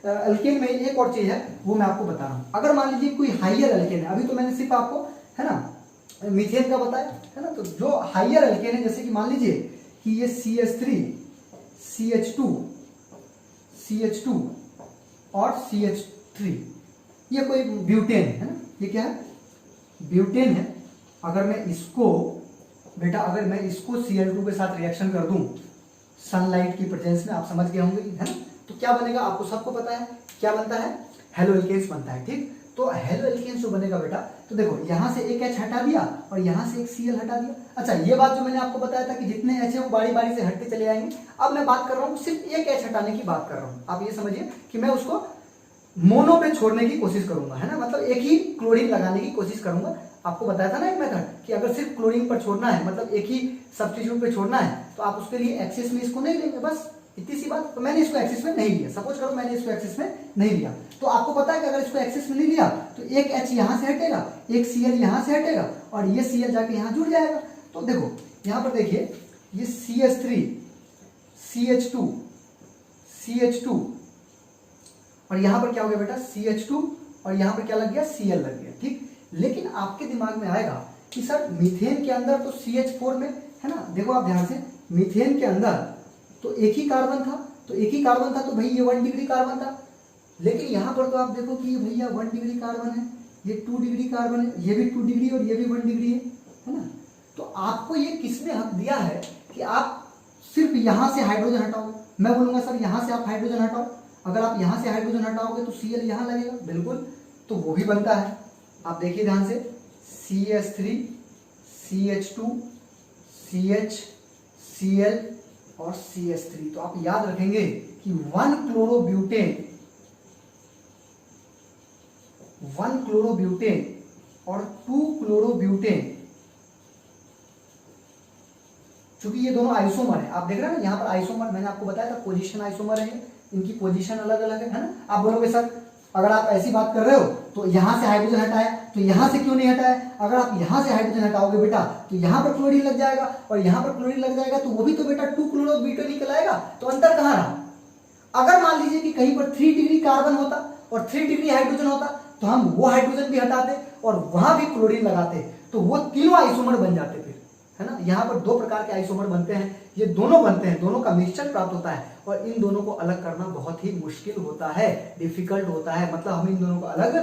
एल्केन में एक और चीज है वो मैं आपको बता रहा हूँ। अगर मान लीजिए कोई हाइयर एल्केन है, अभी तो मैंने सिर्फ आपको, है ना, मीथेन का बताया, है ना। तो जो हाइयर एल्केन है, जैसे कि मान लीजिए कि ये CH3, CH2 और CH3, ये कोई ब्यूटेन है ना, ये क्या है, ब्यूटेन है। अगर मैं इसको बेटा, अगर मैं इसको Cl2 के साथ रिएक्शन कर दूं सनलाइट की प्रेजेंस में, आप समझ गए होंगे, है ना, तो क्या बनेगा, आपको सबको पता है क्या बनता है, हेलो एल्केन्स बनता है। ठीक, तो हेलो एल्केन्स जो बनेगा बेटा, तो देखो यहां से एक H हटा दिया और यहां से एक Cl हटा दिया। अच्छा, ये बात जो मैंने आपको बताया था कि जितने H है वो बारी बारी से हटते चले जाएंगे। अब मैं बात कर रहा हूँ सिर्फ एक H हटाने की बात कर रहा हूँ। आप ये समझिए कि मैं उसको मोनो पे छोड़ने की कोशिश करूंगा, है ना, मतलब एक ही क्लोरीन लगाने की कोशिश करूंगा। आपको बताया था ना एक मेथड कि अगर सिर्फ क्लोरीन पर छोड़ना है, मतलब एक ही सब्स्टिट्यूट पे छोड़ना है, तो आप उसके लिए एक्सिस में इसको नहीं लेंगे, बस इतनी सी बात। तो मैंने इसको एक्सिस में नहीं लिया, सपोज करो मैंने इसको एक्सिस में नहीं लिया, तो आपको पता है कि अगर इसको एक्सिस में नहीं लिया तो एक H यहां से हटेगा, एक Cl यहां से हटेगा और ये Cl जाके यहां जुड़ जाएगा। तो देखो यहां पर देखिए, ये CH3, CH2 और यहां पर क्या हो गया बेटा, CH2 और यहां पर क्या लग गया, Cl लग गया। ठीक, लेकिन आपके दिमाग में आएगा कि सर मीथेन के अंदर तो CH4 में, है ना, देखो आप ध्यान से, मीथेन के अंदर तो एक ही कार्बन था, तो भाई ये 1 डिग्री कार्बन था। लेकिन यहां पर तो आप देखो कि ये भैया 1 डिग्री कार्बन है, ये 2 डिग्री कार्बन है, ये भी 2 डिग्री और ये भी 1 डिग्री है ना। तो आपको ये किसने हक दिया है कि आप सिर्फ यहां से हाइड्रोजन हटाओ। मैं बोलूंगा सर यहां से आप हाइड्रोजन हटाओ, अगर आप यहां से हाइड्रोजन हटाओगे तो Cl यहां लगेगा, बिल्कुल, तो वो भी बनता है। आप देखिए ध्यान से, CH3, CH2, CH, Cl और CH3। तो आप याद रखेंगे कि 1 क्लोरोब्यूटेन और 2 क्लोरोब्यूटेन, चूंकि ये दोनों आइसोमर है, आप देख रहे हैं ना यहाँ पर आइसोमर, मैंने आपको बताया था पोजीशन आइसोमर है, इनकी पोजीशन अलग अलग है ना। आप बोलोगे सर अगर आप ऐसी बात कर रहे हो तो यहां से हाइड्रोजन हटाया तो यहां से क्यों नहीं हटाया, अगर आप यहां से हाइड्रोजन हटाओगे बेटा तो यहां पर क्लोरीन लग जाएगा और यहां पर क्लोरीन लग जाएगा, तो वो भी तो बेटा 2 क्लोरोब्यूटेन निकल आएगा। तो अंतर कहां रहा। अगर मान लीजिए कि कहीं पर 3 डिग्री कार्बन होता और 3 डिग्री हाइड्रोजन होता तो हम वो हाइड्रोजन भी हटाते और वहां भी क्लोरीन लगाते, तो वो तीनों आइसोमर बन जाते फिर, है ना। यहाँ पर 2 प्रकार के आइसोमर बनते हैं, ये दोनों बनते हैं, दोनों का मिक्सचर प्राप्त होता है और इन दोनों को अलग करना बहुत ही मुश्किल होता है, डिफिकल्ट होता है, मतलब हम इन दोनों को अलग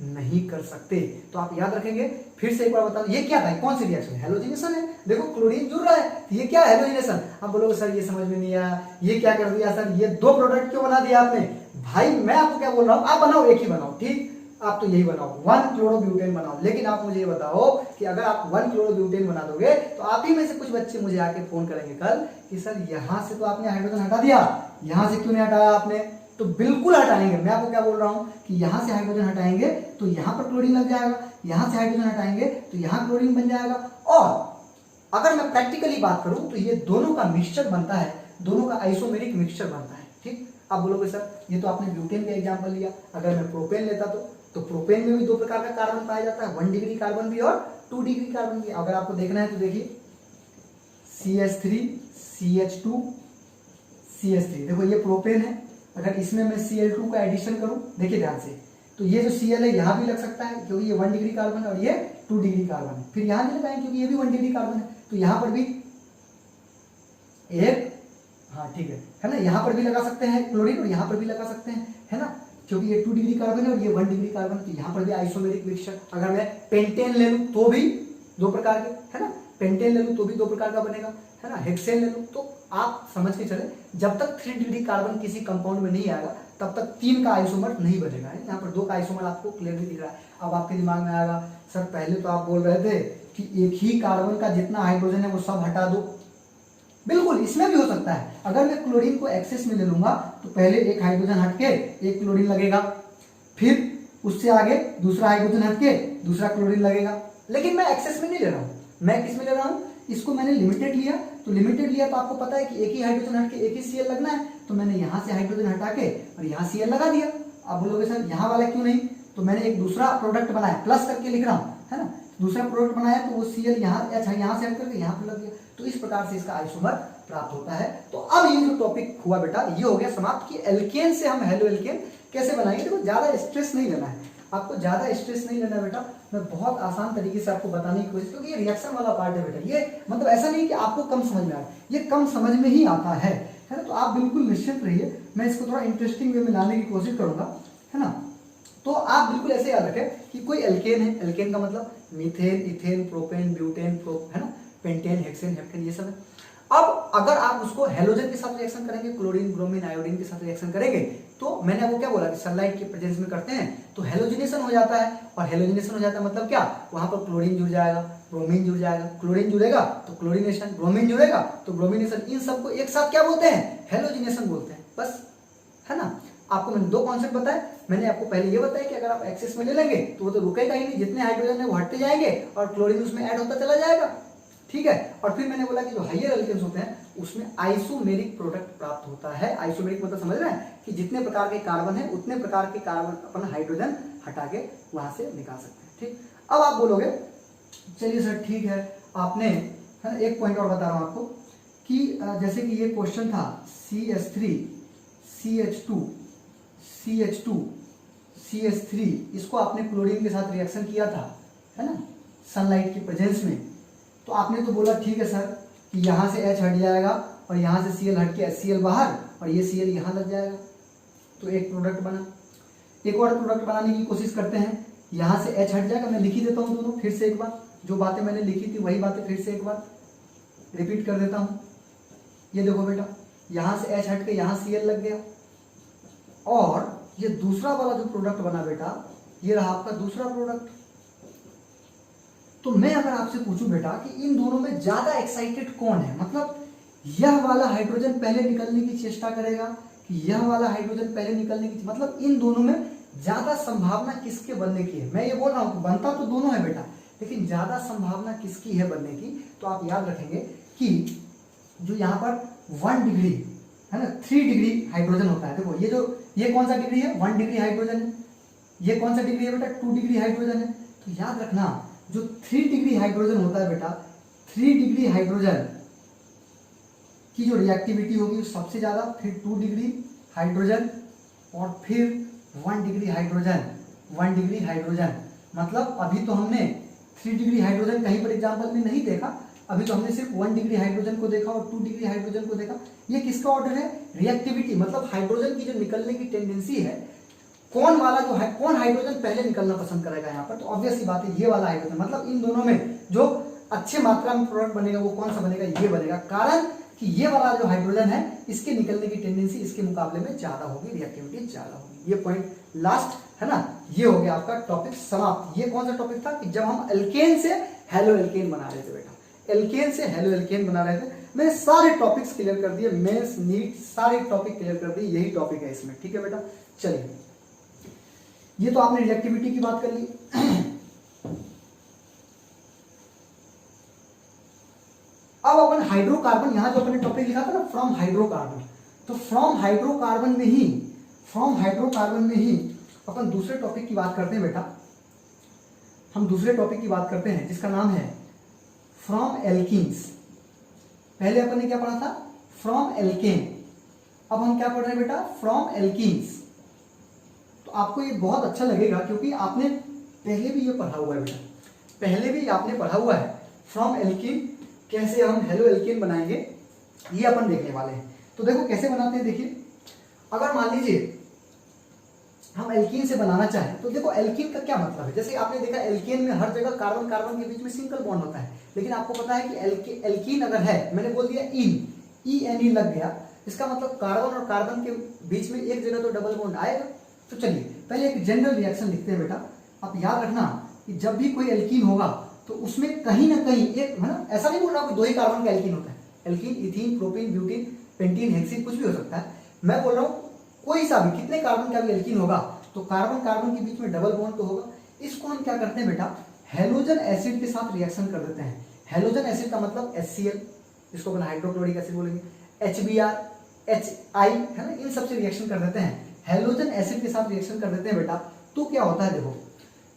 नहीं कर सकते। तो आप याद रखेंगे। फिर से एक बार बता दो ये क्या था, कौन सी रिएक्शन है, हेलोजिनेशन है। देखो क्लोरीन जुड़ रहा है, तो ये क्या है, हेलोजिनेशन। आप बोलोगे सर ये समझ में नहीं आया, ये क्या कर दिया सर, ये 2 प्रोडक्ट क्यों बना दिया आपने। भाई मैं आपको क्या बोल रहा हूं, आप बनाओ, एक ही बनाओ, ठीक, आप तो यही बनाओ 1 क्लोरोब्यूटेन बनाओ। लेकिन आप मुझे ये बताओ कि अगर आप 1 क्लोरोब्यूटेन बना दोगे तो आप ही में से कुछ बच्चे मुझे आके फोन करेंगे कल कि सर यहाँ से तो आपने हाइड्रोजन हटा दिया, यहाँ से क्यों नहीं हटाया आपने? तो बिल्कुल हटाएंगे। मैं आपको क्या बोल रहा हूँ कि यहाँ से हाइड्रोजन हटाएंगे तो यहाँ पर क्लोरीन लग जाएगा, यहाँ से हाइड्रोजन हटाएंगे तो यहाँ क्लोरीन बन जाएगा। और अगर मैं प्रैक्टिकली बात करूं तो ये दोनों का मिक्सचर बनता है, दोनों का आइसोमेरिक मिक्सचर बनता है। ठीक, आप बोलोगे सर ये तो आपने ब्यूटेन का एग्जांपल लिया, अगर मैं प्रोपेन लेता तो प्रोपेन में भी 2 प्रकार का कार्बन पाया जाता है, 1 डिग्री कार्बन भी और 2 डिग्री कार्बन भी। अगर आपको देखना है तो देखिए CH3 CH2 CH3, देखो ये प्रोपेन है। अगर इसमें मैं Cl2 का एडिशन करूं, देखिए ध्यान से, तो ये जो Cl है यहाँ भी लग सकता है क्योंकि ये 1 डिग्री कार्बन है और ये 2 डिग्री कार्बन है। फिर यहाँ भी लगाएंगे क्योंकि ये भी 1 डिग्री कार्बन है, तो यहाँ पर भी एक, हाँ ठीक है ना, यहाँ पर भी लगा सकते हैं क्लोरीन और यहाँ पर भी लगा सकते हैं, है ना, क्योंकि ये 2 डिग्री कार्बन है और ये 1 डिग्री कार्बन है, तो यहाँ पर भी आइसोमेरिक मिक्सचर। अगर मैं पेंटेन ले लूँ तो भी 2 प्रकार के, है ना, पेंटेन ले लूँ तो भी 2 प्रकार का बनेगा, है ना, हेक्सेन ले लूँ। तो आप समझ के चले जब तक 3 डिग्री कार्बन किसी कंपाउंड में नहीं आएगा तब तक 3 का आइसोमर नहीं बनेगा। यहाँ पर 2 का आइसोमर आपको क्लियरली दिख रहा है। अब आपके दिमाग में आएगा सर पहले तो आप बोल रहे थे कि एक ही कार्बन का जितना हाइड्रोजन है वो सब हटा दो। बिल्कुल, इसमें भी हो सकता है। अगर मैं क्लोरीन को एक्सेस में ले लूंगा तो पहले एक हाइड्रोजन हटके एक क्लोरीन लगेगा, फिर उससे आगे दूसरा हाइड्रोजन हटके दूसरा क्लोरीन लगेगा। लेकिन मैं एक्सेस में नहीं ले रहा हूँ, मैं किस में ले रहा हूँ, इसको मैंने लिमिटेड लिया। तो लिमिटेड लिया तो आपको पता है कि एक ही हाइड्रोजन हटके एक ही Cl लगना है, तो मैंने यहाँ से हाइड्रोजन हटा के और यहाँ Cl लगा दिया। आप बोलोगे सर यहाँ वाला क्यों नहीं, तो मैंने एक दूसरा प्रोडक्ट बनाया, प्लस करके लिख रहा हूँ, है ना, दूसरा प्रोडक्ट बनाया तो वो Cl यहाँ, अच्छा यहाँ से हट करके यहाँ पे लग गया। तो इस प्रकार से इसका आइसोमर प्राप्त होता है। तो अब ये जो टॉपिक हुआ बेटा ये हो गया समाप्त कि एल्केन से हम हेलो एल्केन कैसे बनाएंगे। देखो ज्यादा स्ट्रेस नहीं लेना है, आपको ज्यादा स्ट्रेस नहीं लेना बेटा। मैं बहुत आसान तरीके से आपको बताने की कोशिश, क्योंकि ये रिएक्शन वाला पार्ट है बेटा। ये मतलब ऐसा नहीं कि आपको कम समझ में आए, ये कम समझ में ही आता है ना। तो आप बिल्कुल निश्चिंत रहिए, मैं इसको थोड़ा इंटरेस्टिंग वे में लाने की कोशिश करूंगा, है ना। तो आप बिल्कुल ऐसे याद रखें कि कोई एल्केन है, एल्केन का मतलब मीथेन, इथेन, प्रोपेन, ब्यूटेन, है ना, पेंटेन, हेक्सेन, हेप्टेन, ये सब है। अब अगर आप उसको हेलोजन के साथ रिएक्शन करेंगे, क्लोरीन, ब्रोमीन, आयोडीन के साथ रिएक्शन करेंगे, तो मैंने आपको क्या बोला कि सनलाइट के प्रेजेंस में करते हैं तो हेलोजिनेशन हो जाता है। और हेलोजिनेशन हो जाता है मतलब क्या, वहां पर क्लोरीन जुड़ जाएगा, ब्रोमीन जुड़ जाएगा, क्लोरीन जुड़ेगा तो क्लोरीनेशन, ब्रोमीन जुड़ेगा तो ब्रोमिनेशन। इन सबको एक साथ क्या बोलते हैं, हेलोजिनेशन बोलते हैं, बस, है ना। आपको मैंने 2 कॉन्सेप्ट बताए। मैंने आपको पहले ये बताया कि अगर आप एक्सेस में ले लेंगे तो वो तो रुकेगा ही नहीं, जितने हाइड्रोजन है वो हटते जाएंगे और क्लोरीन उसमें ऐड होता चला जाएगा, ठीक है। और फिर मैंने बोला कि जो हाइयर एल्केन्स होते हैं उसमें आइसोमेरिक प्रोडक्ट प्राप्त होता है। आइसोमेरिक मतलब समझ रहे हैं कि जितने प्रकार के कार्बन है उतने प्रकार के कार्बन अपन हाइड्रोजन हटा के वहां से निकाल सकते हैं, ठीक। अब आप बोलोगे चलिए सर ठीक है, आपने, है ना, एक पॉइंट और बता रहा हूं आपको कि जैसे कि ये क्वेश्चन था CH3 CH2 CH2 CH3, इसको आपने क्लोरीन के साथ रिएक्शन किया था, है ना, सनलाइट की प्रेजेंस में। तो आपने तो बोला ठीक है सर कि यहाँ से H हट जाएगा और यहाँ से Cl हट के HCl बाहर और ये Cl यहाँ लग जाएगा, तो एक प्रोडक्ट बना। एक और प्रोडक्ट बनाने की कोशिश करते हैं, यहाँ से H हट जाएगा, मैं लिख ही देता हूँ दोनों फिर से एक बार, जो बातें मैंने लिखी थी वही बातें फिर से एक बार रिपीट कर देता हूँ। ये देखो बेटा, यहाँ से H हट के यहाँ Cl लग गया और ये दूसरा वाला जो प्रोडक्ट बना बेटा ये रहा आपका दूसरा प्रोडक्ट। तो मैं अगर आपसे पूछूं बेटा कि इन दोनों में ज्यादा एक्साइटेड कौन है, मतलब यह वाला हाइड्रोजन पहले निकलने की चेष्टा करेगा कि यह वाला हाइड्रोजन पहले निकलने की, मतलब इन दोनों में ज्यादा संभावना किसके बनने की है। मैं ये बोल रहा हूं कि बनता तो दोनों है बेटा, लेकिन ज्यादा संभावना किसकी है बनने की। तो आप याद रखेंगे कि जो यहाँ पर 1 डिग्री है ना, 3 डिग्री हाइड्रोजन होता है। देखो ये कौन सा डिग्री है, 1 डिग्री हाइड्रोजन है। ये कौन सा डिग्री है बेटा, 2 डिग्री हाइड्रोजन है। तो याद रखना जो 3 डिग्री हाइड्रोजन होता है बेटा, 3 डिग्री हाइड्रोजन की जो रिएक्टिविटी होगी सबसे ज्यादा, फिर 2 डिग्री हाइड्रोजन और फिर 1 डिग्री हाइड्रोजन। 1 डिग्री हाइड्रोजन मतलब अभी तो हमने 3 डिग्री हाइड्रोजन कहीं पर एग्जाम्पल में नहीं देखा, अभी तो हमने सिर्फ 1 डिग्री हाइड्रोजन को देखा और 2 डिग्री हाइड्रोजन को देखा। ये किसका ऑर्डर है, रिएक्टिविटी, मतलब हाइड्रोजन की जो निकलने की टेंडेंसी है, कौन वाला जो है, कौन हाइड्रोजन पहले निकलना पसंद करेगा यहाँ पर। तो ऑब्वियस सी बात है ये वाला हाइड्रोजन, मतलब इन दोनों में जो अच्छे मात्रा में प्रोडक्ट बनेगा वो कौन सा बनेगा, ये बनेगा। कारण कि ये वाला जो हाइड्रोजन है इसके निकलने की टेंडेंसी इसके मुकाबले में ज्यादा होगी, रिएक्टिविटी ज्यादा होगी। ये पॉइंट लास्ट है ना, ये हो गया आपका टॉपिक समाप्त। ये कौन सा टॉपिक था कि जब हम एल्केन से हेलो एल्केन बना रहे थे बेटा, एल्केन से हेलो एल्केन बना रहे थे। मैंने सारे टॉपिक्स क्लियर कर दिए, मेंस नीट सारे टॉपिक क्लियर कर दिए, यही टॉपिक है इसमें, ठीक है बेटा। चलिए, ये तो आपने रिएक्टिविटी की बात कर ली। अब अपन हाइड्रोकार्बन, यहां जो अपने टॉपिक लिखा था ना फ्रॉम हाइड्रोकार्बन, तो फ्रॉम हाइड्रोकार्बन में ही अपन दूसरे टॉपिक की बात करते हैं बेटा। हम दूसरे टॉपिक की बात करते हैं जिसका नाम है फ्रॉम एल्कीन्स। पहले अपन ने क्या पढ़ा था? From alkane. अब हम क्या पढ़ रहे हैं बेटा? From alkenes. तो आपको ये बहुत अच्छा लगेगा क्योंकि आपने पहले भी ये पढ़ा हुआ है बेटा, पहले भी आपने पढ़ा हुआ है। फ्रॉम एल्कीन कैसे हम हेलो एल्केन बनाएंगे ये अपन देखने वाले हैं। तो देखो कैसे बनाते हैं, देखिए अगर मान लीजिए हम एल्कीन से बनाना चाहें तो देखो एल्कीन का क्या मतलब है। जैसे आपने देखा एल्केन में हर जगह कार्बन कार्बन के बीच में सिंगल बॉन्ड होता है, लेकिन आपको पता है कि एल्कीन अगर है, मैंने बोल दिया ई लग गया, इसका मतलब कार्बन और कार्बन के बीच में एक जगह तो डबल बॉन्ड आएगा। तो चलिए पहले एक जनरल रिएक्शन लिखते हैं बेटा। आप याद रखना कि जब भी कोई एल्कीन होगा तो उसमें कहीं ना कहीं एक, है ना, ऐसा नहीं बोल रहा कि 2 ही कार्बन का एल्कीन होता है। Alkene ethene, propene, butene, pentene, hexene कुछ भी हो सकता है। मैं बोल रहा हूँ कोई सा भी, कितने कार्बन का भी एल्कीन होगा तो कार्बन कार्बन के बीच में डबल बॉन्ड तो होगा। इसको हम क्या करते हैं बेटा? हेलोजन एसिड के साथ रिएक्शन कर देते हैं। हेलोजन एसिड का मतलब HCl, इसको अपन हाइड्रोक्लोरिक एसिड बोलेंगे, HBr, HI, है ना, इन सबसे रिएक्शन कर देते हैं। हेलोजन एसिड के साथ रिएक्शन कर देते हैं बेटा। तो क्या होता है, देखो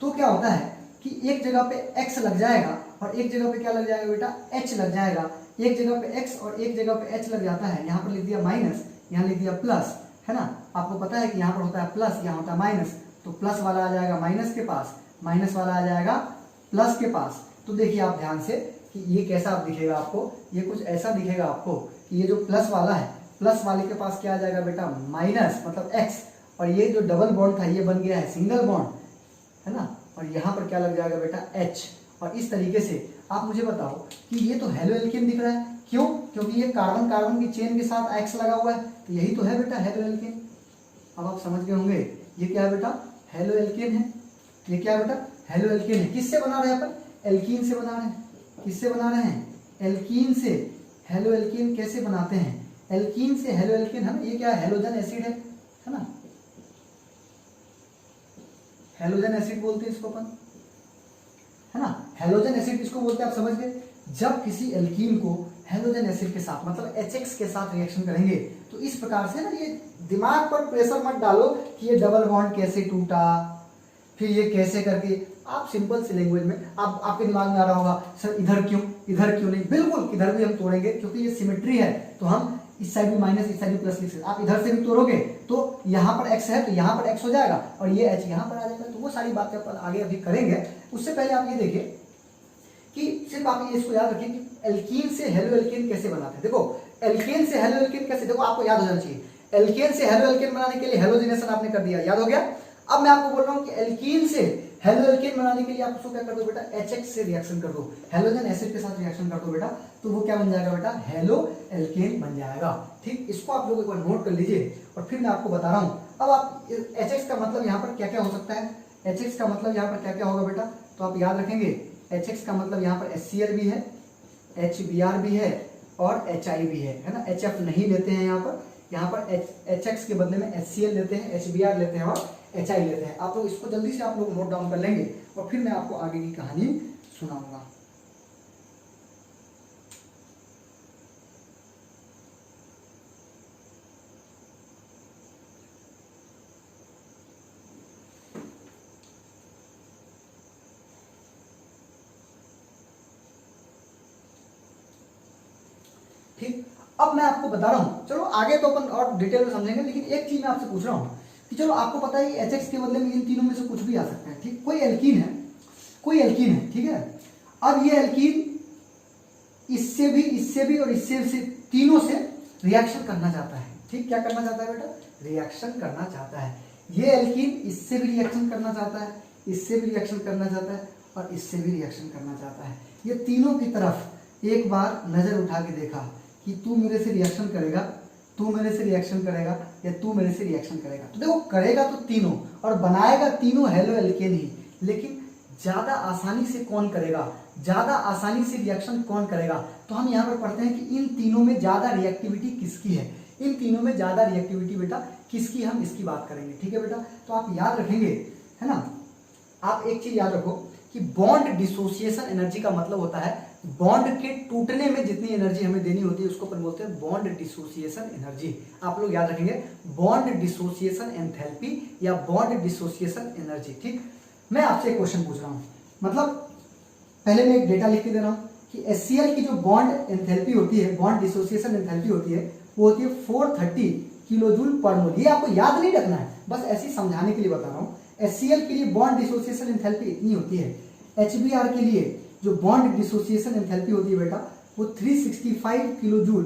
तो क्या होता है कि एक जगह पे X लग जाएगा और एक जगह पे क्या लग जाएगा बेटा? H लग जाएगा। एक जगह पे X और एक जगह पे H लग जाता है। यहाँ पर लिख दिया माइनस, यहाँ लिख दिया प्लस, है ना। आपको पता है कि यहाँ पर होता है प्लस, यहाँ होता है माइनस, तो प्लस वाला आ जाएगा माइनस के पास, माइनस वाला आ जाएगा प्लस के पास। तो देखिए आप ध्यान से कि ये कैसा दिखेगा आपको, ये कुछ ऐसा दिखेगा आपको कि ये जो प्लस वाला है, प्लस वाले के पास क्या आ जाएगा बेटा? माइनस मतलब X, और ये जो डबल बॉन्ड था ये बन गया है सिंगल बॉन्ड, है ना, और यहाँ पर क्या लग जाएगा बेटा? H। और इस तरीके से आप मुझे बताओ कि ये तो हेलो एल्केन दिख रहा है, क्यों? क्योंकि ये कार्बन कार्बन की चेन के साथ X लगा हुआ है, तो यही तो है बेटा हेलो एल्केन। अब आप समझ गए होंगे ये क्या है बेटा? हेलो एल्केन है। ये क्या है बेटा? हेलो एल्केन है। किससे बना रहे हैं अपन? एल्कीन से बना रहे हैं। किससे बना रहे हैं? एल्कीन से। हेलो एल्केन कैसे बनाते हैं? एल्कीन से हेलो एल्केन, है ना। ये क्या है? हेलोजन एसिड है ना, हेलोजन एसिड बोलते हैं इसको अपन, है ना। हेलोजन एसिड किसको बोलते हैं आप समझ गए? जब किसी एल्कीन को हेलोजन एसिड के साथ मतलब HX के साथ रिएक्शन करेंगे तो इस प्रकार से ना, ये दिमाग पर प्रेशर मत डालो कि ये डबल बॉन्ड कैसे टूटा, फिर ये कैसे करके। आप सिंपल सी लैंग्वेज में आपके दिमाग में आ रहा होगा सर इधर क्यों नहीं। बिल्कुल इधर भी हम तोड़ेंगे क्योंकि ये सिमेट्री है, तो हम इस साइड भी माइनस इस साइड भी प्लस लिख सकते। आप इधर से भी तोड़ोगे तो यहाँ पर X है तो यहाँ पर X हो जाएगा और ये H यहाँ पर आ जाएगा। तो वो सारी बातें अपन आगे अभी करेंगे। उससे पहले आप ये देखिए कि सिर्फ आप ये इसको याद रखिए कि एल्कीन से हेलो एल्केन कैसे बनाते हैं। देखो एल्केन से हेलो एल्केन कैसे, देखो आपको याद हो जाना चाहिए। एल्केन से हेलो एल्केन बनाने के लिए हेलोजिनेशन आपने कर दिया, याद हो गया। अब मैं आपको बोल रहा हूँ कि एल्कीन से हेलो एल्केन बनाने के लिए आप उसको क्या कर दो बेटा? HX से रिएक्शन कर दो, हेलोजन एसिड के साथ रिएक्शन कर दो बेटा, तो वो क्या बन जाएगा बेटा? हेलो एल्केन बन जाएगा। ठीक, इसको आप लोग एक बार नोट कर लीजिए और फिर मैं आपको बता रहा हूँ। अब आप HX का मतलब यहाँ पर क्या क्या हो सकता है? HX का मतलब यहाँ पर क्या क्या होगा बेटा? तो आप याद रखेंगे HX का मतलब यहाँ पर HCl भी है, HBr भी है और HI भी है ना। HF नहीं लेते हैं यहाँ पर HX के बदले में HCl लेते हैं, HBr लेते हैं और HI लेते हैं। आप लोग इसको जल्दी से आप लोग नोट डाउन कर लेंगे और फिर मैं आपको आगे की कहानी सुनाऊंगा। ठीक, अब मैं आपको बता रहा हूं, चलो आगे तो अपन और डिटेल में समझेंगे, लेकिन एक चीज मैं आपसे पूछ रहा हूं कि चलो आपको पता है कि HX के बदले में इन तीनों में से कुछ भी आ सकता है। ठीक, कोई एल्कीन है, ठीक है। अब ये एल्कीन इससे भी और इससे तीनों से रिएक्शन करना चाहता है। ठीक, क्या करना चाहता है बेटा? रिएक्शन करना चाहता है। ये एल्कीन इससे भी रिएक्शन करना चाहता है, इससे भी रिएक्शन करना चाहता है और इससे भी रिएक्शन करना चाहता है। ये तीनों की तरफ एक बार नजर उठा के देखा कि तू मेरे से रिएक्शन करेगा तू मेरे से रिएक्शन करेगा या तू मेरे से रिएक्शन करेगा। तो देखो करेगा तो तीनों और बनाएगा तीनों हेलो एल्केन ही, लेकिन ज्यादा आसानी से कौन करेगा, ज्यादा आसानी से रिएक्शन कौन करेगा। तो हम यहाँ पर पढ़ते हैं कि इन तीनों में ज्यादा रिएक्टिविटी किसकी है, इन तीनों में ज्यादा रिएक्टिविटी बेटा किसकी, हम इसकी बात करेंगे। ठीक है बेटा, तो आप याद रखेंगे है ना, आप एक चीज याद रखो कि बॉन्ड डिसोसिएशन एनर्जी का मतलब होता है बॉन्ड के टूटने में जितनी एनर्जी हमें देनी होती है उसको अपन बोलते हैं बॉन्ड डिसोसिएशन एनर्जी। आप लोग याद रखेंगे बॉन्ड डिसोसिएशन एंथैल्पी या बॉन्ड डिसोसिएशन एनर्जी। ठीक, मैं आपसे एक क्वेश्चन पूछ रहा हूं, मतलब पहले मैं एक डेटा लिख के दे रहा हूं कि HCl की जो बॉन्ड एंथैल्पी होती है, बॉन्ड डिसोसिएशन एंथैल्पी होती है, वो होती है 430 किलोजूल पर मोल। ये आपको याद नहीं रखना है, बस ऐसे ही समझाने के लिए बता रहा हूँ। HCl के लिए बॉन्ड डिसोसिएशन एंथैल्पी इतनी होती है, HBr के लिए जो बॉन्ड डिसोसिएशन एंथैल्पी होती है बेटा वो 365 किलोजूल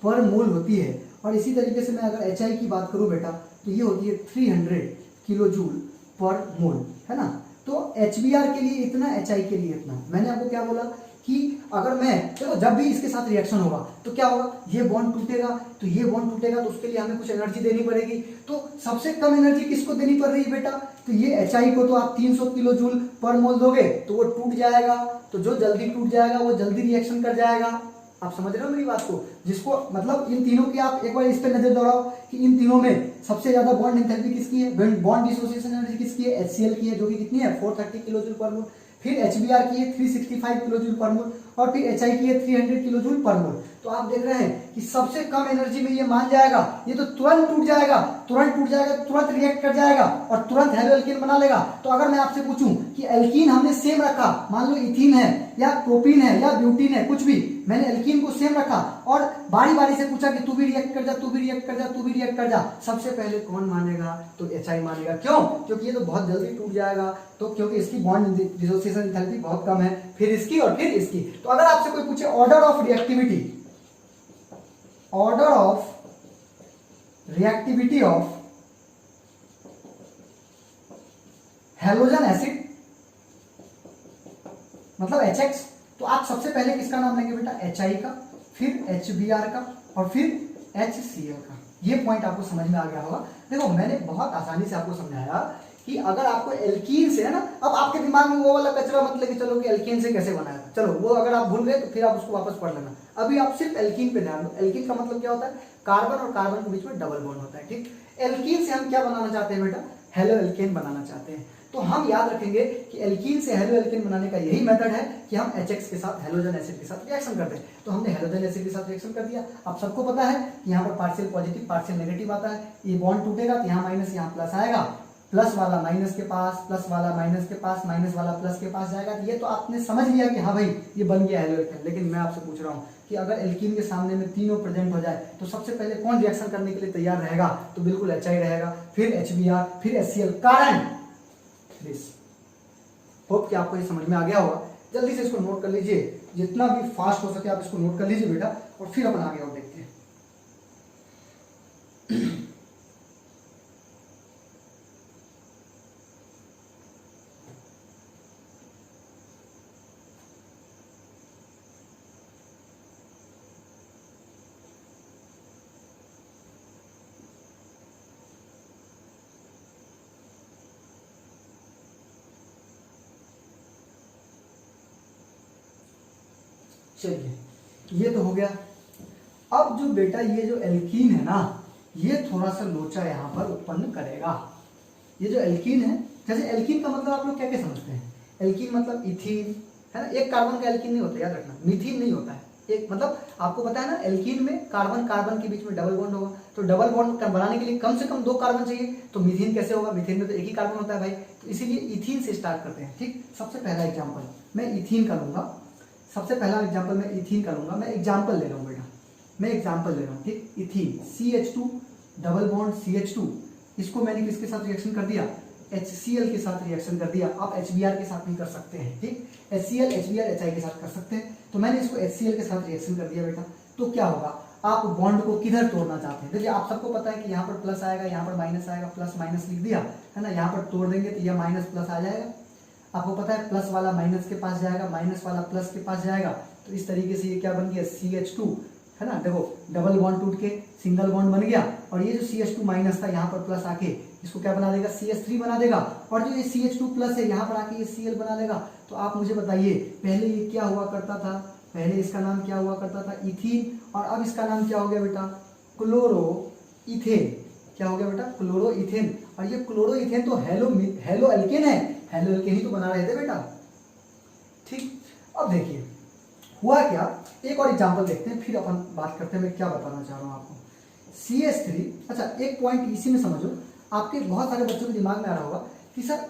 पर मोल होती है। और इसी तरीके से मैं अगर HI की बात करूं बेटा तो ये होती है 300 किलोजूल पर मोल, है ना। तो HBr के लिए इतना, HI के लिए इतना। मैंने आपको क्या बोला कि अगर मैं देखो जब भी इसके साथ रिएक्शन होगा तो क्या होगा, ये बॉन्ड टूटेगा तो ये बॉन्ड टूटेगा, तो उसके लिए हमें कुछ एनर्जी देनी पड़ेगी। तो सबसे कम एनर्जी किसको देनी पड़ रही है बेटा, तो ये HI को तो आप 300 किलो जूल पर मोल दोगे तो वो टूट जाएगा, तो जो जल्दी टूट जाएगा वो जल्दी रिएक्शन कर जाएगा। आप समझ रहे हो मेरी बात को, जिसको मतलब इन तीनों की आप एक बार इस पे नजर दौड़ाओ कि इन तीनों में सबसे ज्यादा बॉन्ड एंथैल्पी किसकी है, बॉन्ड डिसोसिएशन एनर्जी किसकी है, HCl की है जो कि कितनी है 430 किलो जूल पर मोल, फिर HBr की है 365 किलो जूल पर मोल, और फिर HI की है 300 किलो जूल पर मोल। तो आप देख रहे हैं कि सबसे कम एनर्जी में ये मान जाएगा, ये तो तुरंत टूट जाएगा, तुरंत टूट जाएगा, तुरंत रिएक्ट कर जाएगा और तुरंत हेलो एल्कीन बना लेगा। तो अगर मैं आपसे पूछूं कि एल्कीन हमने सेम रखा, मान लो इथीन है या प्रोपीन है या ब्यूटीन है, कुछ भी मैंने एल्कीन को सेम रखा और बारी बारी से पूछा कि तू भी रिएक्ट कर जा, तू भी रिएक्ट कर जा, तू भी रिएक्ट कर जा, सबसे पहले कौन मानेगा, तो HI मानेगा। क्यों, क्योंकि ये तो बहुत जल्दी टूट जाएगा, तो क्योंकि इसकी बॉन्ड डिसोसिएशन एंथैल्पी बहुत कम है, फिर इसकी और फिर इसकी। तो अगर आपसे कोई पूछे order of reactivity, order of reactivity of halogen acid मतलब HX, तो आप सबसे पहले किसका नाम लेंगे बेटा, HI का, फिर HBr का और फिर HCl का। ये पॉइंट आपको समझ में आ गया होगा। देखो मैंने बहुत आसानी से आपको समझाया कि अगर आपको एल्कीन से, है ना, अब आपके दिमाग में वो वाला कचरा मत लेके चलो कि एल्कीन से कैसे बनाया था, चलो वो अगर आप भूल गए तो फिर आप उसको वापस पढ़ लेना। अभी आप सिर्फ एल्कीन पे ध्यान दो। एल्कीन का मतलब क्या होता है, कार्बन और कार्बन के बीच में डबल बॉन्ड होता है। ठीक, एल्कीन से हम क्या बनाना चाहते हैं बेटा, हेलो एल्केन बनाना चाहते हैं। तो हम याद रखेंगे कि एल्कीन से हेलो एल्केन बनाने का यही मेथड है कि हम HX के साथ हैलोजन एसिड के साथ रिएक्शन करते हैं। तो हमने हैलोजन एसिड के साथ रिएक्शन कर दिया। अब सबको पता है कि यहाँ पर पार्शियल पॉजिटिव पार्शियल नेगेटिव आता है, ये बॉन्ड टूटेगा तो यहाँ माइनस यहाँ प्लस आएगा, प्लस वाला माइनस के पास, प्लस वाला माइनस के पास, माइनस वाला प्लस के पास जाएगा। ये तो आपने समझ लिया कि हाँ भाई ये बन गया हेलो एल्केन। लेकिन मैं आपसे पूछ रहा हूँ कि अगर एल्कीन के सामने में तीनों प्रेजेंट हो जाए तो सबसे पहले कौन रिएक्शन करने के लिए तैयार रहेगा, तो बिल्कुल HI रहेगा, फिर HBr, फिर HCl। कारण दिस। होप कि आपको ये समझ में आ गया होगा। जल्दी से इसको नोट कर लीजिए, जितना भी फास्ट हो सके आप इसको नोट कर लीजिए बेटा, और फिर अपन आगे और देखते हैं। चलिए ये तो हो गया। अब जो बेटा ये जो एल्कीन है ना, ये थोड़ा सा लोचा यहाँ पर उत्पन्न करेगा। ये जो एल्कीन है, जैसे एल्कीन का मतलब आप लोग क्या क्या समझते हैं, एल्कीन मतलब इथीन, है ना, एक कार्बन का एल्कीन नहीं होता, याद रखना, मीथीन नहीं होता है। एक मतलब आपको पता है ना, एल्कीन में कार्बन कार्बन के बीच में डबल बॉन्ड होगा, तो डबल बॉन्ड बनाने के लिए कम से कम 2 कार्बन चाहिए। तो मीथेन कैसे होगा, मीथेन में तो एक ही कार्बन होता है भाई, तो इसीलिए इथीन से स्टार्ट करते हैं। ठीक, सबसे पहला एग्जाम्पल मैं इथीन का लूंगा, सबसे पहला एग्जाम्पल मैं इथीन का लूंगा। मैं एग्जाम्पल ले रहा हूँ बेटा, मैं एग्जाम्पल ले रहा हूँ। ठीक, ethene CH2 double bond CH2, इसको मैंने किसके साथ रिएक्शन कर दिया, HCl के साथ रिएक्शन कर दिया। आप HBr के साथ भी कर सकते हैं। ठीक, HCl HBr HI के साथ कर सकते हैं। तो मैंने इसको HCl के साथ रिएक्शन कर दिया बेटा। तो क्या होगा, आप बॉन्ड को किधर तोड़ना चाहते हैं, देखिए आप सबको पता है कि यहाँ पर प्लस आएगा, यहाँ पर माइनस आएगा, प्लस माइनस लिख दिया है ना, यहाँ पर तोड़ देंगे तो यह माइनस प्लस आ जाएगा। आपको पता है प्लस वाला माइनस के पास जाएगा, माइनस वाला प्लस के पास जाएगा, तो इस तरीके से ये क्या बन गया CH2 है ना। देखो डबल बॉन्ड टूट के सिंगल बॉन्ड बन गया, और ये जो CH2 माइनस था यहाँ पर प्लस आके इसको क्या बना देगा, CH3 बना देगा, और जो ये CH2 प्लस है यहाँ पर आके ये Cl बना देगा। तो आप मुझे बताइए पहले ये क्या हुआ करता था, पहले इसका नाम क्या हुआ करता था, इथीन, और अब इसका नाम क्या हो गया बेटा, क्लोरोइथेन। क्या हो गया बेटा, क्लोरोइथेन। और ये क्लोरोइथेन तो हेलो एल्केन है, हेलो एल्केन ही तो बना रहे थे बेटा। ठीक, अब देखिए हुआ क्या, एक और एग्जांपल देखते हैं फिर अपन बात करते हैं मैं क्या बताना चाह रहा हूँ आपको। CH3, अच्छा एक पॉइंट इसी में समझो, आपके बहुत सारे बच्चों के दिमाग में आ रहा होगा कि सर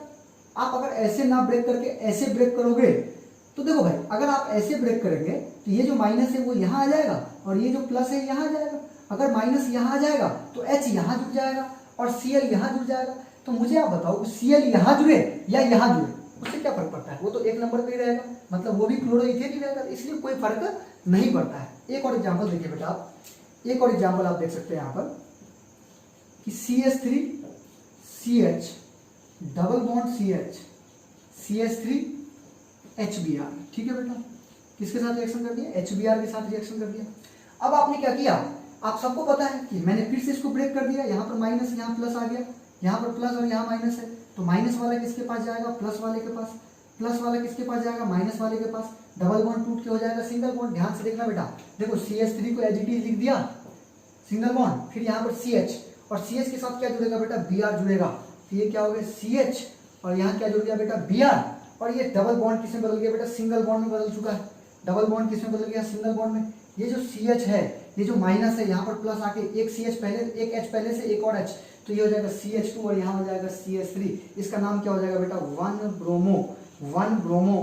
आप अगर ऐसे ना ब्रेक करके ऐसे ब्रेक करोगे, तो देखो भाई अगर आप ऐसे ब्रेक करेंगे तो ये जो माइनस है वो यहाँ आ जाएगा, और ये जो प्लस है यहाँ आ जाएगा। अगर माइनस यहाँ आ जाएगा तो H यहाँ जुड़ जाएगा और Cl यहाँ जुड़ जाएगा। तो मुझे आप बताओ Cl यहाँ जुड़े या यहाँ जुड़े, उससे क्या फर्क पड़ता है, वो तो एक नंबर पे ही रहेगा, मतलब वो भी क्लोरोइथेन ही रहेगा, इसलिए कोई फर्क नहीं पड़ता है। एक और एग्जांपल देखिए बेटा आप, एक और एग्जांपल आप देख सकते हैं यहाँ पर कि CH3 CH double bond CH CH3 HBr, ठीक है बेटा, किसके साथ रिएक्शन कर दिया, HBr के साथ रिएक्शन कर दिया। अब आपने क्या किया, आप सबको पता है कि मैंने फिर से इसको ब्रेक कर दिया, यहाँ पर माइनस यहाँ प्लस आ गया, यहाँ पर प्लस और यहाँ माइनस है, तो माइनस वाला किसके पास जाएगा, प्लस वाले के पास, प्लस वाला किसके पास जाएगा, माइनस वाले के पास, डबल बॉन्ड टूट के हो जाएगा सिंगल बॉन्ड। ध्यान से देखना बेटा, देखो CH3 को एज इट इज लिख दिया सिंगल बॉन्ड, फिर यहाँ पर CH, और CH के साथ क्या जुड़ेगा बेटा, Br जुड़ेगा, तो ये क्या हो गया CH, और यहाँ क्या जुड़ गया बेटा Br, और ये डबल बॉन्ड किसमें बदल गया बेटा, सिंगल बॉन्ड में बदल चुका है। डबल बॉन्ड किसमें बदल गया, सिंगल बॉन्ड में। ये जो CH है, ये जो माइनस है यहाँ पर प्लस आके एक CH पहले, एक H पहले से, एक और H, तो ये हो जाएगा CH2 और यहाँ हो जाएगा CH3। इसका नाम क्या हो जाएगा बेटा, 1 ब्रोमो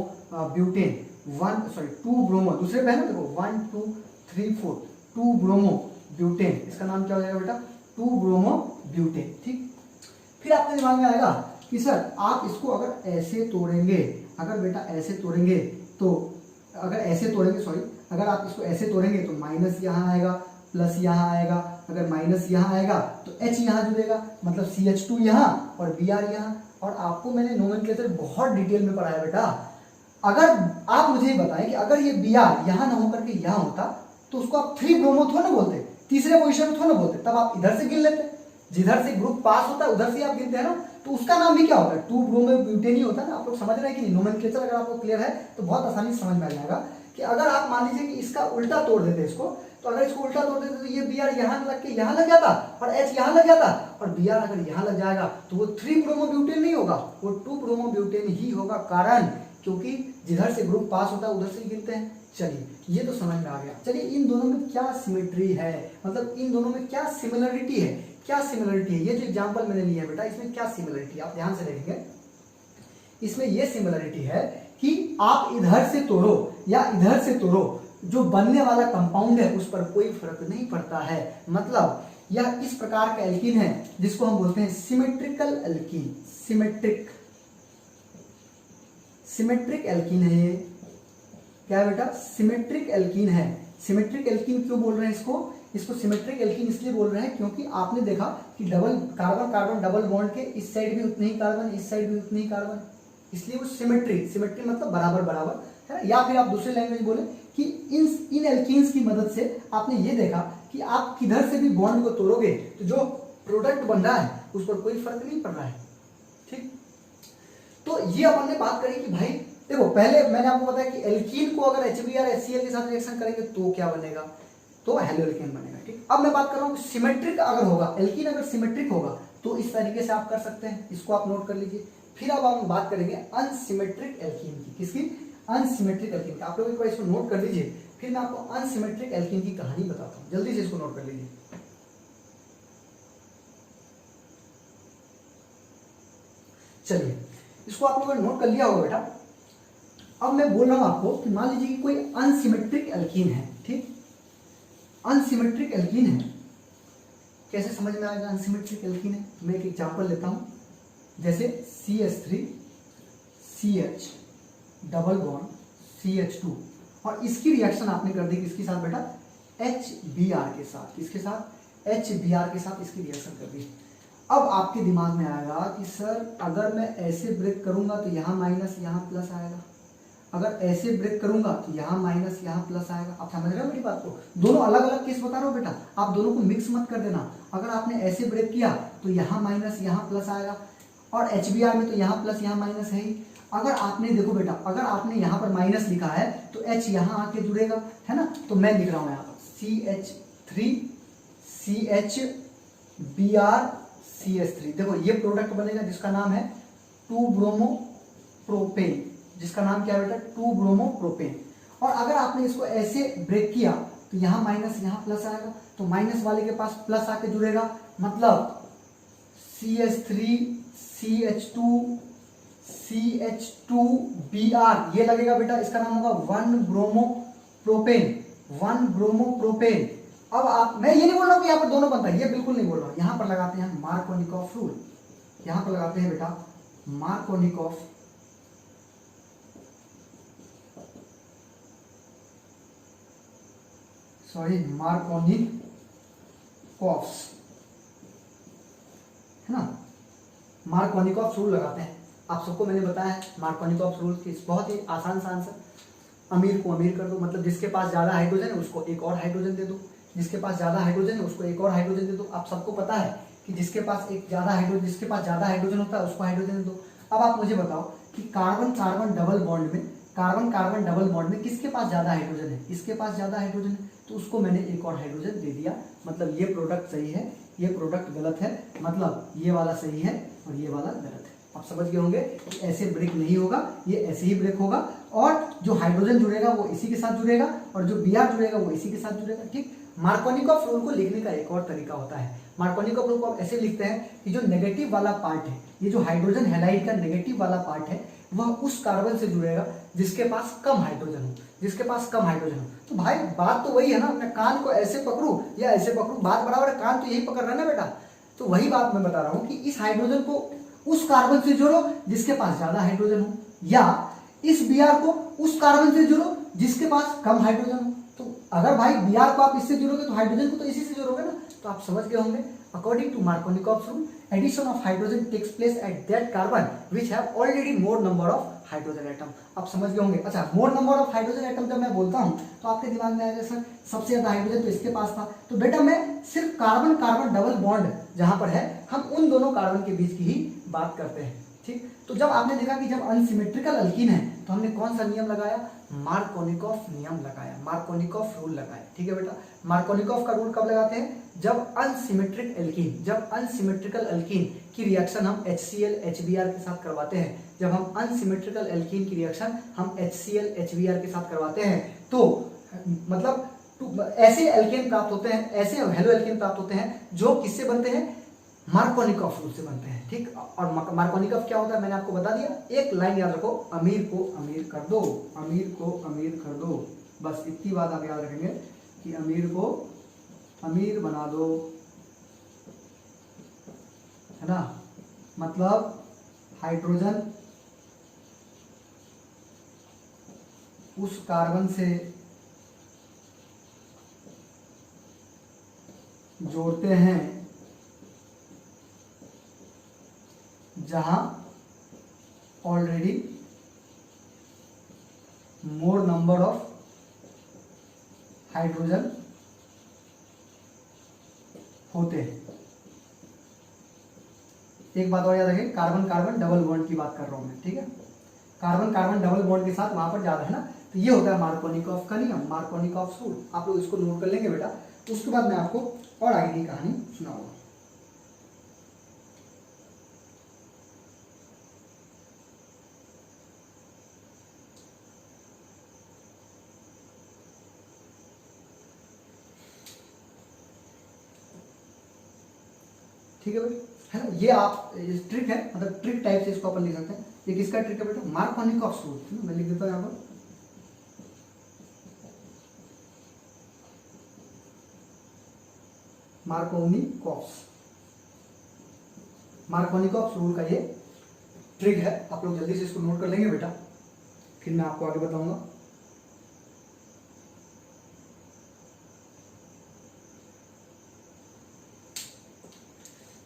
ब्यूटेन, 2 ब्रोमो, दूसरे पे है ना, देखो 1 2 3 4, 2 ब्रोमो ब्यूटेन, इसका नाम क्या हो जाएगा बेटा, 2 ब्रोमो ब्यूटेन। ठीक, फिर आपके दिमाग में आएगा कि सर आप इसको अगर ऐसे तोड़ेंगे, अगर बेटा ऐसे तोड़ेंगे तो, अगर ऐसे तोड़ेंगे सॉरी, अगर आप इसको ऐसे तोड़ेंगे तो माइनस यहाँ आएगा, प्लस यहाँ आएगा, अगर माइनस यहाँ आएगा तो H यहाँ जुड़ेगा, मतलब CH2 यहाँ और Br यहाँ। और आपको मैंने नोमेनक्लेचर बहुत डिटेल में पढ़ाया बेटा। अगर आप मुझे बताएं कि अगर ये Br यहाँ ना होकर के यहाँ होता तो उसको आप 3 ब्रोमो थोड़ा ना बोलते, तीसरे पोजीशन में थोड़ा ना बोलते, तब आप इधर से गिन लेते, जिधर से ग्रुप पास होता है उधर से आप गिनते हैं ना, तो उसका नाम भी क्या होता है, 2 ब्रोमो ब्यूटेन ही होता है ना। आप लोग समझ रहे हैं कि नहीं, नोमेनक्लेचर अगर आपको क्लियर है तो बहुत आसानी से समझ में आ जाएगा कि अगर आप मान लीजिए कि इसका उल्टा तोड़ देते इसको, तो अगर इसको उल्टा तोड़ देते तो ये Br यहाँ लग के यहाँ लग जाता और H यहाँ लग जाता, और Br अगर यहाँ लग जाएगा तो वो 3 ब्रोमो ब्यूटेन नहीं होगा, वो 2 ब्रोमो ब्यूटेन ही होगा। कारण क्योंकि जिधर से ग्रुप पास होता है उधर से ही गिनते हैं। चलिए ये तो समझ में आ गया। चलिए इन दोनों में क्या सिमेट्री है, मतलब इन दोनों में क्या सिमिलरिटी है, क्या सिमिलरिटी है, ये जो एग्जांपल मैंने लिया है बेटा इसमें क्या सिमिलरिटी है, आप ध्यान से देखेंगे। इसमें ये सिमिलरिटी है कि आप इधर से तोड़ो या इधर से तोड़ो, जो बनने वाला कंपाउंड है उस पर कोई फर्क नहीं पड़ता है। मतलब यह इस प्रकार का एल्कीन है जिसको हम बोलते हैं सिमेट्रिकल एल्कीन, सिमेट्रिक एल्कीन है ये। क्या है बेटा, सिमेट्रिक एल्कीन है। सिमेट्रिक एल्कीन क्यों बोल रहे हैं इसको सिमेट्रिक एल्कीन इसलिए बोल रहे हैं क्योंकि आपने देखा कि double carbon carbon double bond के इस साइड भी उतने ही कार्बन, इस साइड भी उतने ही कार्बन, इसलिए वो सिमेट्री मतलब बराबर बराबर है ना। या फिर आप दूसरे लैंग्वेज बोले कि इन एल्कीन्स की मदद से आपने ये देखा कि आप किधर से भी बॉन्ड को तोड़ोगे तो जो प्रोडक्ट बन रहा है उस पर कोई फर्क नहीं पड़ रहा है। ठीक, तो ये अपन ने बात करी कि भाई देखो पहले मैंने आपको बताया कि एल्कीन को अगर HBr HCl के साथ रिएक्शन करेंगे तो क्या बनेगा, तो हेलो एल्केन बनेगा। ठीक, अब मैं बात कर रहा हूँ सिमेट्रिक अगर होगा, एल्कीन अगर सिमेट्रिक होगा तो इस तरीके से आप कर सकते हैं, इसको आप नोट कर लीजिए। फिर अब हम बात करेंगे अनसिमेट्रिक एल्कीन की, किसकी, अनसिमेट्रिक एल्कीन की। आप लोग एक बार इसको नोट कर लीजिए, फिर मैं आपको अनसिमेट्रिक एल्कीन की कहानी बताता हूँ। जल्दी से इसको नोट कर लीजिए। चलिए इसको आप लोगों ने नोट कर लिया होगा बेटा। अब मैं बोल रहा हूं आपको कि मान लीजिए कि कोई अनसिमेट्रिक एल्कीन है। ठीक, अनसिमेट्रिक एल्कीन है, कैसे समझ में आएगा अनसिमेट्रिक एल्कीन है। मैं एक एग्जांपल लेता हूं, जैसे CH3 CH double bond CH2, और इसकी रिएक्शन आपने कर दी किसके साथ बेटा, HBr के साथ। किसके साथ, HBr के साथ इसकी रिएक्शन कर दी। अब आपके दिमाग में आएगा कि सर अगर मैं ऐसे ब्रेक करूंगा तो यहाँ माइनस यहाँ प्लस आएगा, अगर ऐसे ब्रेक करूंगा तो यहाँ माइनस यहाँ प्लस आएगा। आप समझ रहे हो मेरी बात को? दोनों अलग अलग केस बता रहा हूँ बेटा, आप दोनों को मिक्स मत कर देना। अगर आपने ऐसे ब्रेक किया तो यहाँ माइनस यहाँ प्लस आएगा, और HBR में तो यहाँ प्लस यहाँ माइनस है ही। अगर आपने देखो बेटा, अगर आपने यहाँ पर माइनस लिखा है तो H यहाँ आके जुड़ेगा, है ना। तो मैं लिख रहा हूँ यहाँ पर CH3 CHBr CH3। देखो ये प्रोडक्ट बनेगा जिसका नाम है 2 ब्रोमो प्रोपेन, जिसका नाम क्या है बेटा 2 ब्रोमो प्रोपेन। और अगर आपने इसको ऐसे ब्रेक किया तो यहाँ माइनस यहाँ प्लस आएगा, तो माइनस वाले के पास प्लस आके जुड़ेगा, मतलब CH3 CH2 CH2Br ये लगेगा बेटा, इसका नाम होगा 1 ब्रोमो प्रोपेन, 1 ब्रोमो प्रोपेन। अब आप, मैं ये नहीं बोल रहा हूँ कि यहाँ पर दोनों बनता है, ये बिल्कुल नहीं बोल रहा हूँ। यहाँ पर लगाते हैं मार्कोनिकॉफ रूल, यहाँ पर लगाते हैं बेटा मार्कोनिकॉफ मार्कोनिकॉफ्स, है ना। मार्कोनिकॉफ रूल लगाते हैं। आप सबको मैंने बताया है मार्कोनिकॉफ रूल की बहुत ही आसान सा आंसर, अमीर को अमीर कर दो, मतलब जिसके पास ज्यादा हाइड्रोजन है उसको एक और हाइड्रोजन दे दो, जिसके पास ज्यादा हाइड्रोजन है उसको एक और हाइड्रोजन दे दो। आप सबको पता है कि जिसके पास ज्यादा हाइड्रोजन होता है उसको हाइड्रोजन दे दो। अब आप मुझे बताओ कि कार्बन कार्बन डबल बॉन्ड में किसके पास ज्यादा हाइड्रोजन है? इसके पास ज्यादा हाइड्रोजन है, तो उसको मैंने एक और हाइड्रोजन दे दिया। मतलब ये प्रोडक्ट सही है, ये प्रोडक्ट गलत है, मतलब ये वाला सही है और ये वाला गलत है। आप समझ गए होंगे कि ऐसे ब्रेक नहीं होगा, ये ऐसे ही ब्रेक होगा, और जो हाइड्रोजन जुड़ेगा वो इसी के साथ जुड़ेगा और जो Br जुड़ेगा वो इसी के साथ जुड़ेगा, ठीक। मार्कोनिकॉफ रूल को लिखने का एक और तरीका होता है। मार्कोनिकॉफ रूल को आप ऐसे लिखते हैं कि जो नेगेटिव वाला पार्ट है, ये जो हाइड्रोजन हैलाइड का नेगेटिव वाला पार्ट है, वह उस कार्बन से जुड़ेगा जिसके पास कम हाइड्रोजन हो, जिसके पास कम हाइड्रोजन हो। तो भाई बात तो वही है ना, मैं कान को ऐसे पकड़ू या ऐसे पकड़ू, बात बराबर है, कान तो यही पकड़ रहा है ना बेटा। तो वही बात मैं बता रहा हूँ कि इस हाइड्रोजन को उस कार्बन से जोड़ो जिसके पास ज्यादा हाइड्रोजन हो, या इस Br को उस कार्बन से जोड़ो जिसके पास कम हाइड्रोजन हो। तो अगर भाई Br को आप इससे जोड़ोगे तो हाइड्रोजन को तो इसी से जोड़ोगे ना। तो आप समझ गए होंगे, according to Markovnikov rule, addition of hydrogen takes place at that carbon which have already more number of hydrogen atom. आप समझ गए होंगे। अच्छा, more number of hydrogen atom जब मैं बोलता हूँ तो आपके दिमाग में आएगा सर सबसे ज्यादा हाइड्रोजन तो इसके पास था। तो बेटा मैं सिर्फ कार्बन कार्बन डबल बॉन्ड जहां पर है, हम उन दोनों कार्बन के बीच की ही बात करते हैं, ठीक। तो जब आपने देखा कि जब अनसिमेट्रिकल अल्कीन है तो हमने कौन सा नियम लगाया? मार्कोनिकॉफ नियम लगाया, मार्कोनिकॉफ रूल लगाया, ठीक है बेटा। मार्कोनिकॉफ का रूल कब लगाते हैं? जब अनसिमेट्रिकल अल्कीन की रिएक्शन हम HCl HBr के साथ करवाते हैं, जब हम अनसिमेट्रिकल अल्कीन की रिएक्शन हम HCl HBr के साथ करवाते हैं, तो मतलब ऐसे एल्केन प्राप्त होते हैं, ऐसे हेलो एल्केन प्राप्त होते हैं जो किससे बनते हैं? मार्कोनिकॉफ रूल से बनते हैं, ठीक। और मार्कोनिकॉफ क्या होता है मैंने आपको बता दिया। एक लाइन याद रखो, अमीर को अमीर कर दो, अमीर को अमीर कर दो, बस इतनी बात आप याद रखेंगे कि अमीर को अमीर बना दो, है ना। मतलब हाइड्रोजन उस कार्बन से जोड़ते हैं जहां already more number of hydrogen होते हैं। एक बात और याद रखें, कार्बन कार्बन डबल बॉन्ड की बात कर रहा हूं मैं, ठीक है। कार्बन कार्बन डबल बॉन्ड के साथ वहां पर ज्यादा है ना। तो ये होता है मार्कोनिकॉफ का नियम, मार्कोनिकॉफ रूल। आप लोग इसको नोट कर लेंगे बेटा। उसके बाद मैं आपको और आगे की कहानी सुनाऊंगा। ठीक है बेटा, है ना। ये आप ट्रिक है, मतलब ट्रिक टाइप से इसको अपन लिख सकते हैं। ये किसका ट्रिक है बेटा? Markovnikov rule. मैं लिख देता हूं यहाँ पर, मार्कोनिकॉफ रूल का ये ट्रिक है। आप लोग जल्दी से इसको नोट कर लेंगे बेटा, फिर मैं आपको आगे बताऊंगा।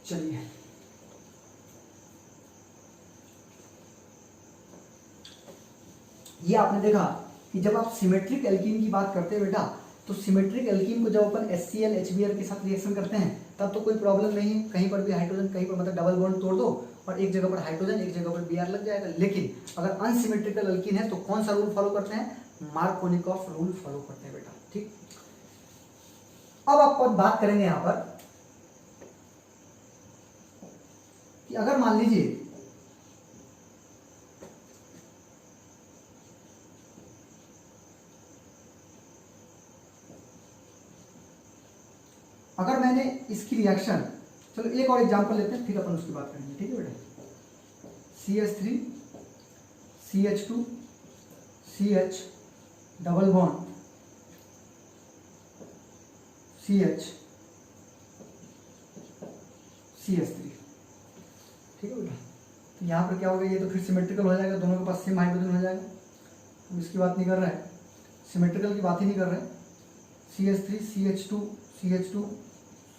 चलिए, ये आपने देखा कि जब आप सिमेट्रिक एल्कीन की बात करते हैं बेटा, तो सिमेट्रिक एल्कीन को जब अपन HCl HBr के साथ रिएक्शन करते हैं तब तो कोई प्रॉब्लम नहीं है, कहीं पर भी हाइड्रोजन कहीं पर मतलब डबल बॉन्ड तोड़ दो और एक जगह पर हाइड्रोजन एक जगह पर Br लग जाएगा। लेकिन अगर अनसिमेट्रिकल एल्कीन है तो कौन सा रूल फॉलो करते हैं? मार्कोनिकॉफ रूल फॉलो करते हैं बेटा। ठीक, अब आप बात करेंगे यहां पर कि अगर मान लीजिए अगर मैंने इसकी रिएक्शन, चलो एक और एग्जांपल लेते हैं फिर अपन उसकी बात करेंगे। ठीक है बेटा, CH3 CH2 CH double bond CH CH3। ठीक है बेटा, तो यहाँ पर क्या होगा, ये तो फिर सिमेट्रिकल हो जाएगा, दोनों के पास सेम हाइड्रोजन हो जाएगा। हम इसकी बात नहीं कर रहे हैं, सिमेट्रिकल की बात ही नहीं कर रहे हैं। CH3 CH2 CH2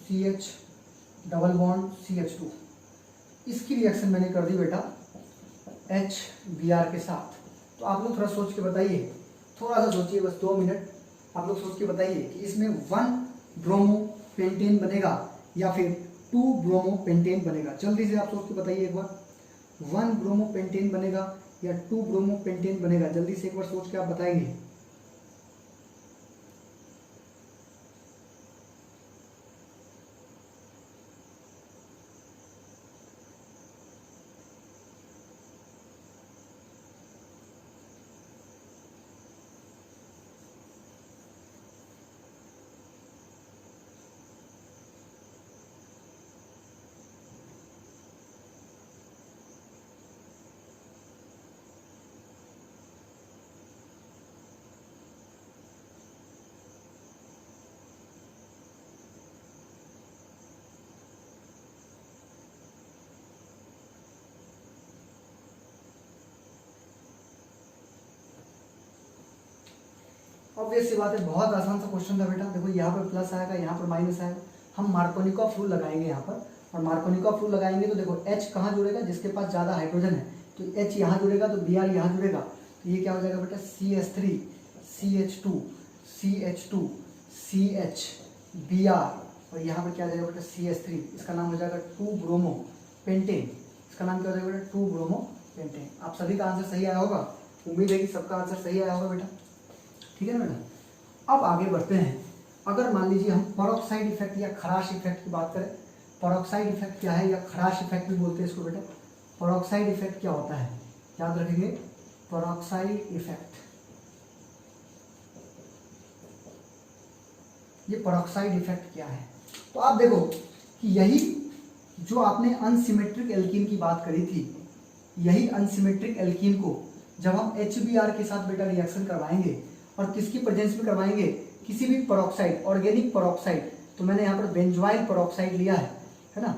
CH double bond CH2, इसकी रिएक्शन मैंने कर दी बेटा HBr के साथ। तो आप लोग थोड़ा सोच के बताइए, थोड़ा सा सोचिए, बस 2 मिनट आप लोग सोच के बताइए कि इसमें 1 ब्रोमो पेंटेन बनेगा या फिर 2 ब्रोमो पेंटेन बनेगा। जल्दी से आप सोच के बताइए एक बार, 1 ब्रोमो पेंटेन बनेगा या 2 ब्रोमो पेंटेन बनेगा? जल्दी से एक बार सोच के आप बताएंगे। ऑब्वियस सी बात है, बहुत आसान सा क्वेश्चन था बेटा। देखो यहाँ पर प्लस आएगा, यहाँ पर माइनस आएगा, हम मार्कोनिकॉफ रूल लगाएंगे यहाँ पर, और मार्कोनिकॉफ रूल लगाएंगे तो देखो H कहाँ जुड़ेगा? जिसके पास ज़्यादा हाइड्रोजन है, तो H यहाँ जुड़ेगा तो Br यहाँ जुड़ेगा, तो ये क्या हो जाएगा बेटा? CH3 CH2 CH2 CH Br, और यहाँ पर क्या हो जाएगा बेटा? CH3, इसका नाम हो जाएगा 2 ब्रोमो पेंटेन। इसका नाम क्या हो जाएगा बेटा? 2 ब्रोमो पेंटेन। आप सभी का आंसर सही आया होगा, उम्मीद है कि सबका आंसर सही आया होगा बेटा। ठीक है ना बेटा, अब आगे बढ़ते हैं। अगर मान लीजिए हम पेरोक्साइड इफेक्ट या खराश इफेक्ट की बात करें, पेरोक्साइड इफेक्ट क्या है या खराश इफेक्ट भी बोलते हैं इसको बेटा। पेरोक्साइड इफेक्ट क्या होता है, याद रखेंगे, पेरोक्साइड इफेक्ट, ये पेरोक्साइड इफेक्ट क्या है? तो आप देखो कि यही जो आपने अनसिमेट्रिक एल्कीन की बात करी थी, यही अनसिमेट्रिक एल्कीन को जब हम HBr के साथ बेटा रिएक्शन करवाएंगे और किसकी प्रेजेंस में करवाएंगे? किसी भी पेरोक्साइड, ऑर्गेनिक पेरोक्साइड, तो मैंने यहाँ पर बेंजोइल पेरोक्साइड लिया है ना,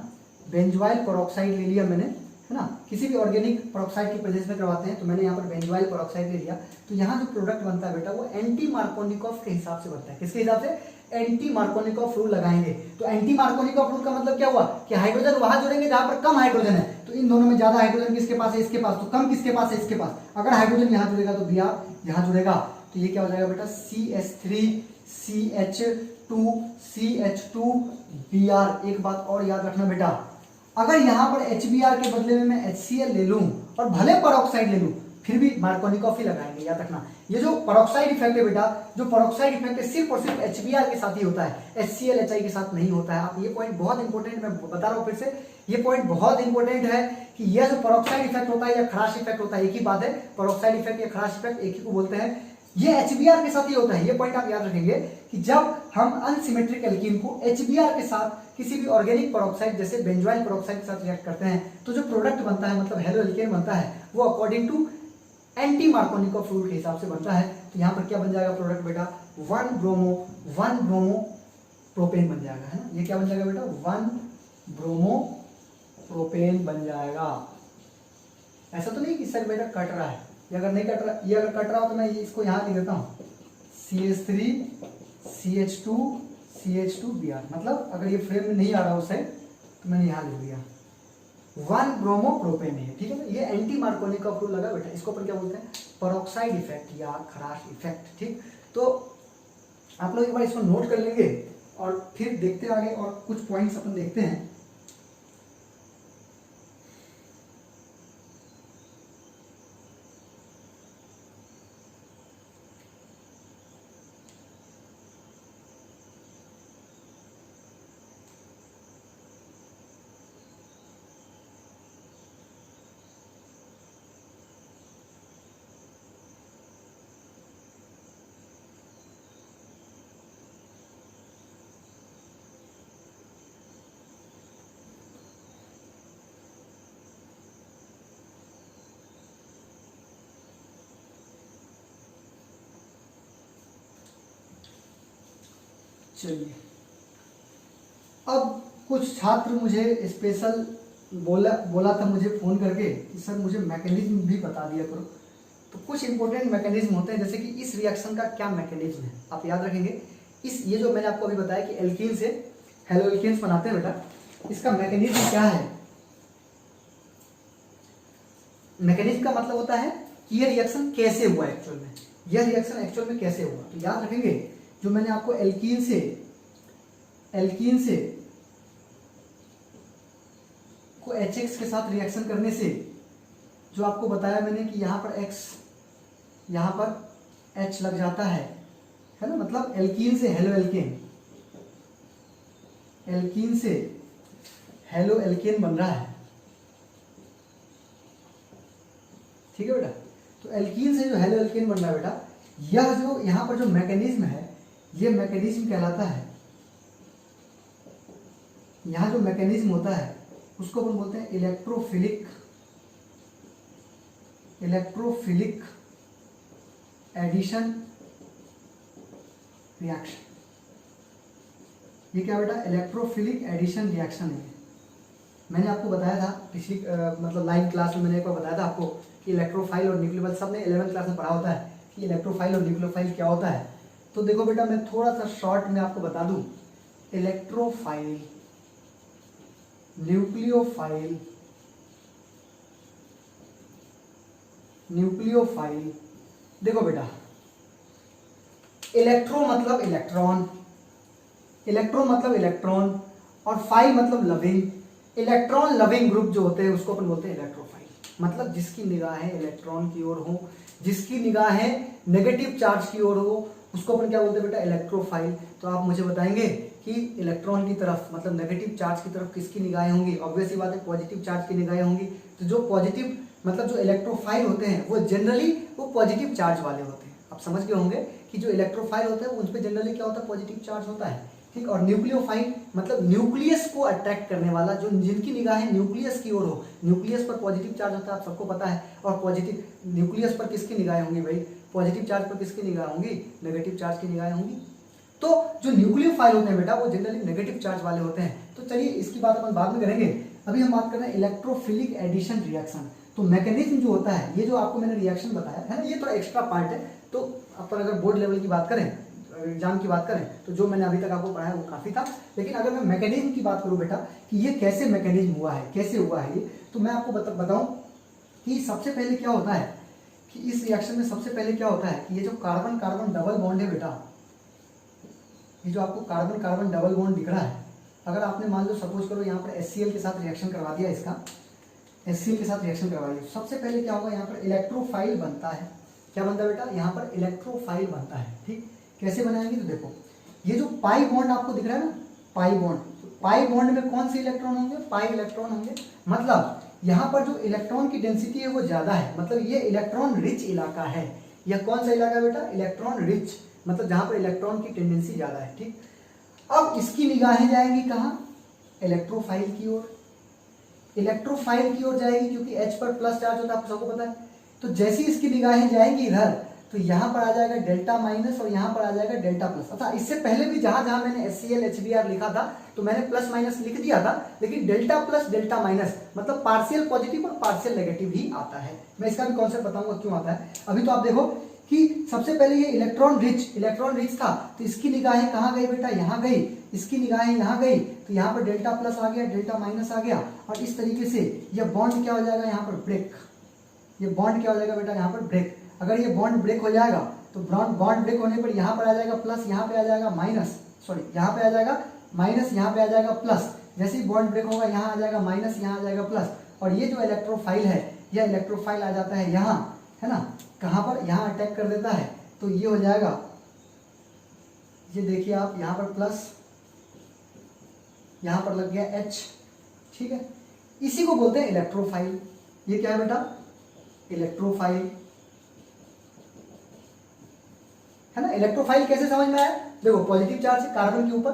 बेंजोइल पेरोक्साइड ले लिया मैंने, है ना। किसी भी ऑर्गेनिक पेरोक्साइड की प्रेजेंस में करवाते हैं तो मैंने यहाँ पर बेंजोइल पेरोक्साइड ले लिया, तो यहाँ जो प्रोडक्ट बनता है बेटा वो एंटी मार्कोनिकॉफ के हिसाब से बनता है। किसके हिसाब से? एंटी मार्कोनिकॉफ रूल लगाएंगे। तो एंटी मार्कोनिकॉफ रूल का मतलब क्या हुआ कि हाइड्रोजन वहां जुड़ेंगे जहां पर कम हाइड्रोजन है, तो इन दोनों में ज्यादा हाइड्रोजन किसके पास है? इसके पास। तो कम किसके पास है? इसके पास। अगर हाइड्रोजन यहाँ जुड़ेगा तो Br यहाँ जुड़ेगा, तो ये क्या हो जाएगा बेटा? CH3 CH2 CH2 Br। एक बात और याद रखना बेटा, अगर यहाँ पर HBr के बदले में मैं HCl ले लूं और भले पेरोक्साइड ले लूं, फिर भी मार्कोनिकॉफ ही लगाएंगे। याद रखना, ये जो पेरोक्साइड इफेक्ट है बेटा, जो पेरोक्साइड इफेक्ट है सिर्फ और सिर्फ HBr के साथ ही होता है, HCl HI के साथ नहीं होता है। आप ये पॉइंट बहुत इंपॉर्टेंट, मैं बता रहा हूँ फिर से, ये पॉइंट बहुत इंपॉर्टेंट है कि यह जो पेरोक्साइड इफेक्ट होता है या खराश इफेक्ट होता है, एक ही बात है, पेरोक्साइड इफेक्ट या खराश इफेक्ट एक ही को बोलते हैं, ये HBr के साथ ही होता है। ये पॉइंट आप याद रखेंगे कि जब हम अनसिमेट्रिक एल्कीन को HBr के साथ किसी भी ऑर्गेनिक पेरोक्साइड जैसे बेंजोइल पेरोक्साइड के साथ रिएक्ट करते हैं, तो जो प्रोडक्ट बनता है, मतलब हेलो एल्केन बनता है, वो according to anti Markovnikov rule के हिसाब से बनता है। तो यहाँ पर क्या बन जाएगा प्रोडक्ट बेटा? 1 ब्रोमो प्रोपेन बन जाएगा, है ना। ये क्या बन जाएगा बेटा? 1 ब्रोमो प्रोपेन बन जाएगा। ऐसा तो नहीं कि सर बेटा कट रहा है, ये अगर नहीं कट रहा, ये अगर कट रहा हो तो मैं इसको यहाँ लिख देता हूँ, CH3 CH2 Br। मतलब अगर ये फ्रेम में नहीं आ रहा उसे तो मैंने यहाँ लिख दिया, 1 ब्रोमोप्रोपेन है, ठीक है ना। ये एंटी मार्कोनिकॉफ रूल लगा बेटा, इसको अपन क्या बोलते हैं, पेरोक्साइड इफेक्ट या खराश इफेक्ट, ठीक। तो आप लोग एक बार इसको नोट कर लेंगे और फिर देखते आगे और कुछ पॉइंट्स अपन देखते हैं। चलिए, अब कुछ छात्र मुझे स्पेशल बोला था मुझे फ़ोन करके कि सर मुझे मैकेनिज्म भी बता दिया करो। तो कुछ इंपॉर्टेंट मैकेनिज्म होते हैं, जैसे कि इस रिएक्शन का क्या मैकेनिज्म है आप याद रखेंगे। ये जो मैंने आपको अभी बताया कि एल्कीन से हेलो एल्केन्स बनाते हैं बेटा, इसका मैकेनिज्म क्या है। मैकेनिज्म का मतलब होता है कि ये रिएक्शन कैसे हुआ एक्चुअल में, यह रिएक्शन एक्चुअल में कैसे हुआ। तो याद रखेंगे जो मैंने आपको एल्कीन से को HX के साथ रिएक्शन करने से जो आपको बताया मैंने कि यहाँ पर X यहाँ पर H लग जाता है ना, मतलब एल्कीन से हेलो एल्केन, एल्कीन से हेलो एल्केन बन रहा है, ठीक है बेटा। तो एल्कीन से जो हेलो एल्केन बन रहा है बेटा, यह जो यहाँ पर जो मैकेनिज्म है, ये मैकेनिज्म कहलाता है, यहाँ जो मैकेनिज्म होता है उसको अपन बोलते हैं इलेक्ट्रोफिलिक एडिशन रिएक्शन। ये क्या बेटा, इलेक्ट्रोफिलिक एडिशन रिएक्शन है। मैंने आपको बताया था पिछली मतलब लाइन क्लास में मैंने एक बार बताया था आपको कि इलेक्ट्रोफाइल और न्यूक्लियोफाइल, सबने 11th क्लास में पढ़ा होता है कि इलेक्ट्रोफाइल और न्यूक्लियोफाइल क्या होता है। तो देखो बेटा, मैं थोड़ा सा शॉर्ट में आपको बता दूं, इलेक्ट्रोफाइल, न्यूक्लियोफाइल, देखो बेटा, इलेक्ट्रो मतलब इलेक्ट्रॉन और फाइल मतलब लविंग। इलेक्ट्रॉन लविंग ग्रुप जो होते हैं उसको अपन बोलते हैं इलेक्ट्रोफाइल, मतलब जिसकी निगाहें इलेक्ट्रॉन की ओर हो, जिसकी निगाहें नेगेटिव चार्ज की ओर हो, उसको अपन क्या बोलते हैं बेटा, इलेक्ट्रोफाइल। तो आप मुझे बताएंगे कि इलेक्ट्रॉन की तरफ मतलब नेगेटिव चार्ज की तरफ किसकी निगाहें होंगी, ऑब्वियस सी बात है पॉजिटिव चार्ज की निगाहें होंगी। तो जो पॉजिटिव मतलब जो इलेक्ट्रोफाइल होते हैं वो जनरली वो पॉजिटिव चार्ज वाले होते हैं। आप समझ गए होंगे कि जो इलेक्ट्रोफाइल होते हैं उन पर जनरली क्या होता है, पॉजिटिव चार्ज होता है, ठीक। और न्यूक्लियोफाइल मतलब न्यूक्लियस को अट्रैक्ट करने वाला, जो जिनकी निगाहें न्यूक्लियस की ओर हो। न्यूक्लियस पर पॉजिटिव चार्ज होता है, आप सबको पता है। और पॉजिटिव न्यूक्लियस पर किसकी निगाहें होंगी भाई, पॉजिटिव चार्ज पर किसकी निगाह होंगी, नेगेटिव चार्ज की निगाहें होंगी। तो जो न्यूक्लियोफाइल होते हैं बेटा वो जनरली नेगेटिव चार्ज वाले होते हैं। तो चलिए इसकी बात अपन बाद में करेंगे, अभी हम बात कर रहे हैं इलेक्ट्रोफिलिक एडिशन रिएक्शन। तो मैकेनिज्म जो होता है, ये जो आपको मैंने रिएक्शन बताया है ना, ये थोड़ा एक्स्ट्रा पार्ट है। तो अपन अगर बोर्ड लेवल की बात करें, एग्जाम की बात करें, तो जो मैंने अभी तक आपको पढ़ाया वो काफी था। लेकिन अगर मैं मैकेनिज्म की बात करूं बेटा कि ये कैसे मैकेनिज्म हुआ है, कैसे हुआ है ये, तो मैं आपको बताऊं कि सबसे पहले क्या होता है कि इस रिएक्शन में सबसे पहले क्या होता है कि ये जो कार्बन कार्बन डबल बॉन्ड है बेटा, ये जो आपको कार्बन कार्बन डबल बॉन्ड दिख रहा है, अगर आपने मान लो सपोज करो यहाँ पर HCl के साथ रिएक्शन करवा दिया, इसका HCl के साथ रिएक्शन करवा दिया, सबसे पहले क्या होगा, यहाँ पर इलेक्ट्रोफाइल बनता है। क्या बनता है बेटा, यहाँ पर इलेक्ट्रोफाइल बनता है, ठीक। कैसे बनाएंगे, तो देखो ये जो पाई बॉन्ड आपको दिख रहा है ना, पाई बॉन्ड, पाई बॉन्ड में कौन से इलेक्ट्रॉन होंगे, पाई इलेक्ट्रॉन होंगे। मतलब यहाँ पर जो इलेक्ट्रॉन की डेंसिटी है वो ज्यादा है, मतलब ये इलेक्ट्रॉन रिच इलाका है। यह कौन सा इलाका है बेटा, इलेक्ट्रॉन रिच, मतलब जहां पर इलेक्ट्रॉन की टेंडेंसी ज्यादा है, ठीक। अब इसकी निगाहें जाएंगी कहाँ, इलेक्ट्रोफाइल की ओर, इलेक्ट्रोफाइल की ओर जाएगी क्योंकि H पर प्लस चार्ज होता है, आप सबको पता है। तो जैसी इसकी निगाहें जाएंगी इधर, तो यहाँ पर आ जाएगा डेल्टा माइनस और यहाँ पर आ जाएगा डेल्टा प्लस। अच्छा, इससे पहले भी जहां जहां मैंने HCl HBr लिखा था तो मैंने प्लस माइनस लिख दिया था, लेकिन डेल्टा प्लस डेल्टा माइनस मतलब पार्शियल पॉजिटिव और पार्शियल नेगेटिव ही आता है। मैं इसका भी कॉन्सेप्ट बताऊंगा क्यों आता है। अभी तो आप देखो कि सबसे पहले ये इलेक्ट्रॉन रिच था, तो इसकी निगाहें कहाँ गई बेटा, यहाँ गई, इसकी निगाहें यहाँ गई, तो यहाँ पर डेल्टा प्लस आ गया, डेल्टा माइनस आ गया, और इस तरीके से ये बॉन्ड क्या हो जाएगा यहाँ पर ब्रेक, ये बॉन्ड क्या हो जाएगा बेटा यहाँ पर ब्रेक। अगर ये बॉन्ड ब्रेक हो जाएगा तो बॉन्ड ब्रेक होने पर यहाँ पर आ जाएगा प्लस, यहाँ पे आ जाएगा माइनस, सॉरी यहाँ पे आ जाएगा माइनस, यहाँ पे आ जाएगा प्लस। जैसे ही बॉन्ड ब्रेक होगा यहाँ आ जाएगा माइनस, यहाँ आ जाएगा प्लस, और ये जो इलेक्ट्रोफाइल है, यह इलेक्ट्रोफाइल आ जाता है यहाँ, है ना, कहाँ पर, यहाँ अटैक कर देता है, तो ये हो जाएगा, ये देखिए आप यहाँ पर प्लस, यहाँ पर लग गया H, ठीक है, इसी को बोलते हैं इलेक्ट्रोफाइल। ये क्या है बेटा, इलेक्ट्रोफाइल, है ना। इलेक्ट्रोफाइल कैसे समझ में आया, देखो पॉजिटिव चार्ज है कार्बन के ऊपर,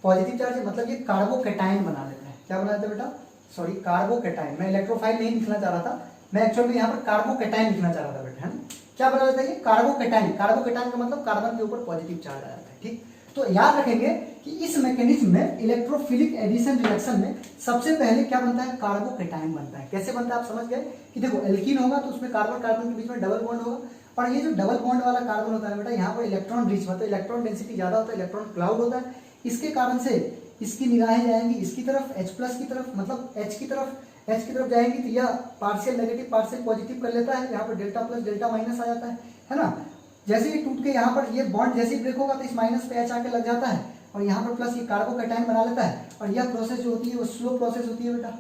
पॉजिटिव चार्ज है मतलब ये कार्बोकैटायन बना लेता है, क्या बना लेता है बेटा, सॉरी कार्बोकैटायन। मैं इलेक्ट्रोफाइल नहीं लिखना चाह रहा था, मैं एक्चुअल में यहाँ पर कार्बोकैटायन लिखना चाह रहा था बेटा, है ना। क्या बना लेता है ये कार्बोकैटायन, कार्बोकैटायन का मतलब कार्बन के ऊपर पॉजिटिव चार्ज आ जाता है, ठीक। तो याद रखेंगे कि इस मैकेनिज्म में इलेक्ट्रोफिलिक एडिशन रिएक्शन में सबसे पहले क्या बनता है, कार्बोकैटायन बनता है। कैसे बनता है आप समझ गए कि देखो एल्कीन होगा तो उसमें कार्बन कार्बन के बीच में डबल बॉन्ड होगा, और ये जो डबल बॉन्ड वाला कार्बन होता है बेटा, यहाँ पर इलेक्ट्रॉन रिच मतलब इलेक्ट्रॉन डेंसिटी ज्यादा होता है, इलेक्ट्रॉन क्लाउड होता है, इसके कारण से इसकी निगाहें जाएंगी इसकी तरफ, H प्लस की तरफ, मतलब H की तरफ जाएंगी, तो यह पार्शियल नेगेटिव पार्शियल पॉजिटिव कर लेता है, यहाँ पर डेल्टा प्लस डेल्टा माइनस आ जाता है ना। जैसे ही टूट के यहाँ पर ये बॉन्ड जैसे ही ब्रेक होगा तो इस माइनस पे H आके लग जाता है, और यहाँ पर प्लस ये कार्बोकैटायन बना लेता है, और यह प्रोसेस जो होती है वो स्लो प्रोसेस होती है बेटा,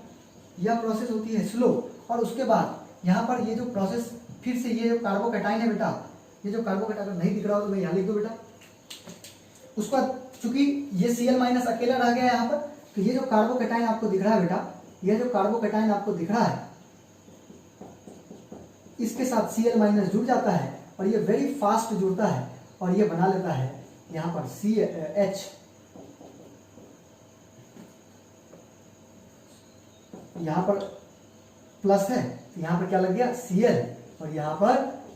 यह प्रोसेस होती है स्लो। और उसके बाद यहाँ पर ये जो प्रोसेस फिर से ये जो कार्बोकैटायन है बेटा, ये जो कार्बोकैटायन नहीं दिख रहा हो तो मैं यहाँ लिख दो बेटा, उसका चूंकि ये Cl माइनस अकेला रह गया है यहाँ पर, तो ये जो कार्बोकैटायन आपको दिख रहा है बेटा, ये जो कार्बोकैटायन आपको दिख रहा है इसके साथ Cl माइनस जुड़ जाता है, और ये वेरी फास्ट जुड़ता है, और ये बना लेता है यहाँ पर CH, यहाँ पर प्लस है, यहाँ पर क्या लग गया Cl, और यहाँ पर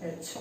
H,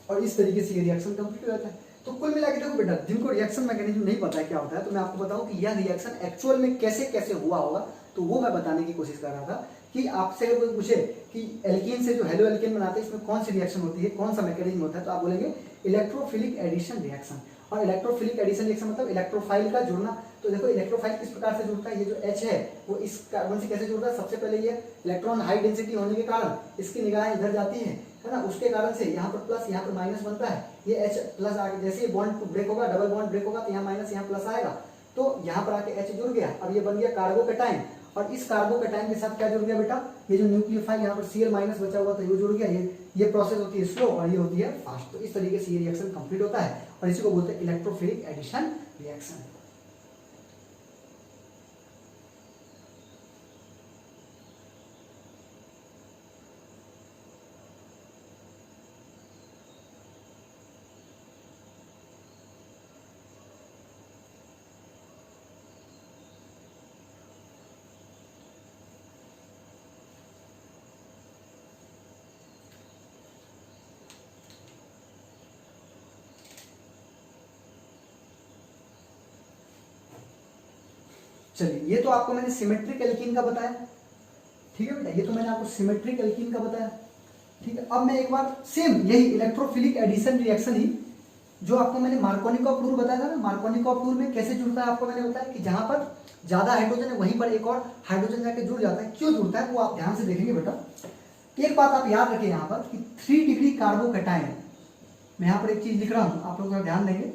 और इस तरीके से ये रिएक्शन कंप्लीट हो जाता है। तो कुल मिला के देखो बेटा, जिनको रिएक्शन मैकेनिज्म नहीं पता है क्या होता है, तो मैं आपको बताऊं कि यह रिएक्शन एक्चुअल में कैसे कैसे हुआ होगा, तो वो मैं बताने की कोशिश कर रहा था कि आपसे अगर कोई पूछे कि एल्कीन से जो हेलो एल्कीन बनाते हैं इसमें कौन सी रिएक्शन होती है, कौन सा मैकेनिज्म होता है, तो आप बोलेंगे इलेक्ट्रोफिलिक एडिशन रिएक्शन। और इलेक्ट्रोफिलिक एडिशन रिएक्शन मतलब इलेक्ट्रोफाइल का जुड़ना। तो देखो इलेक्ट्रोफाइल किस प्रकार से जुड़ता है, ये जो H है वो इस कार्बन से कैसे जुड़ता है, सबसे पहले ये इलेक्ट्रॉन हाई डेंसिटी होने के कारण इसकी निगाहें इधर जाती है ना, उसके कारण से यहाँ पर प्लस यहाँ पर माइनस बनता है, ये H प्लस आगे जैसे बॉन्ड ब्रेक होगा, डबल बॉन्ड ब्रेक होगा, तो यहाँ माइनस यहाँ प्लस आएगा, तो यहाँ पर आके H जुड़ गया, अब ये बन गया कार्बोकैटायन, और इस कार्बोकैटायन के साथ क्या जुड़ गया बेटा, ये जो न्यूक्लियोफाइल यहाँ पर Cl माइनस बचा हुआ था ये जुड़ गया, ये प्रोसेस होती है स्लो और ये होती है फास्ट। तो इस तरीके से ये रिएक्शन कंप्लीट होता है, और इसी को बोलते हैं इलेक्ट्रोफिलिक एडिशन रिएक्शन। चलिए, ये तो आपको मैंने सिमेट्रिक एल्कीन का बताया, ठीक है बेटा, ये तो मैंने आपको सिमेट्रिक एल्कीन का बताया, ठीक है। अब मैं एक बार सेम यही इलेक्ट्रोफिलिक एडिशन रिएक्शन ही जो आपको मैंने मार्कोनिकॉफ फ्लूर बताया था ना, मार्कोनिकॉफ फ्लूर में कैसे जुड़ता है आपको मैंने बताया कि जहां पर ज्यादा हाइड्रोजन है वहीं पर एक और हाइड्रोजन जाके जुड़ जाता है। क्यों जुड़ता है वो आप ध्यान से देखेंगे बेटा। एक बात आप याद रखें यहाँ पर कि 3 डिग्री कार्बोकैटायन, मैं यहाँ पर एक चीज लिख रहा हूँ, आप लोग ध्यान देंगे,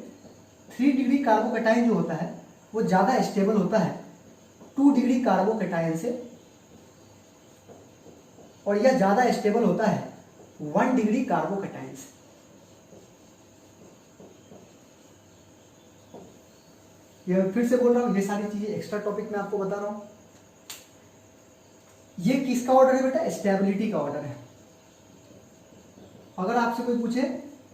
3 डिग्री कार्बोकैटायन जो होता है वो ज्यादा स्टेबल होता है 2 डिग्री कार्बोकैटायन से, और यह ज्यादा स्टेबल होता है 1 डिग्री कार्बोकैटायन से। ये फिर से बोल रहा हूं, ये सारी चीजें एक्स्ट्रा टॉपिक में आपको बता रहा हूं। ये किसका ऑर्डर है बेटा, स्टेबिलिटी का ऑर्डर है। अगर आपसे कोई पूछे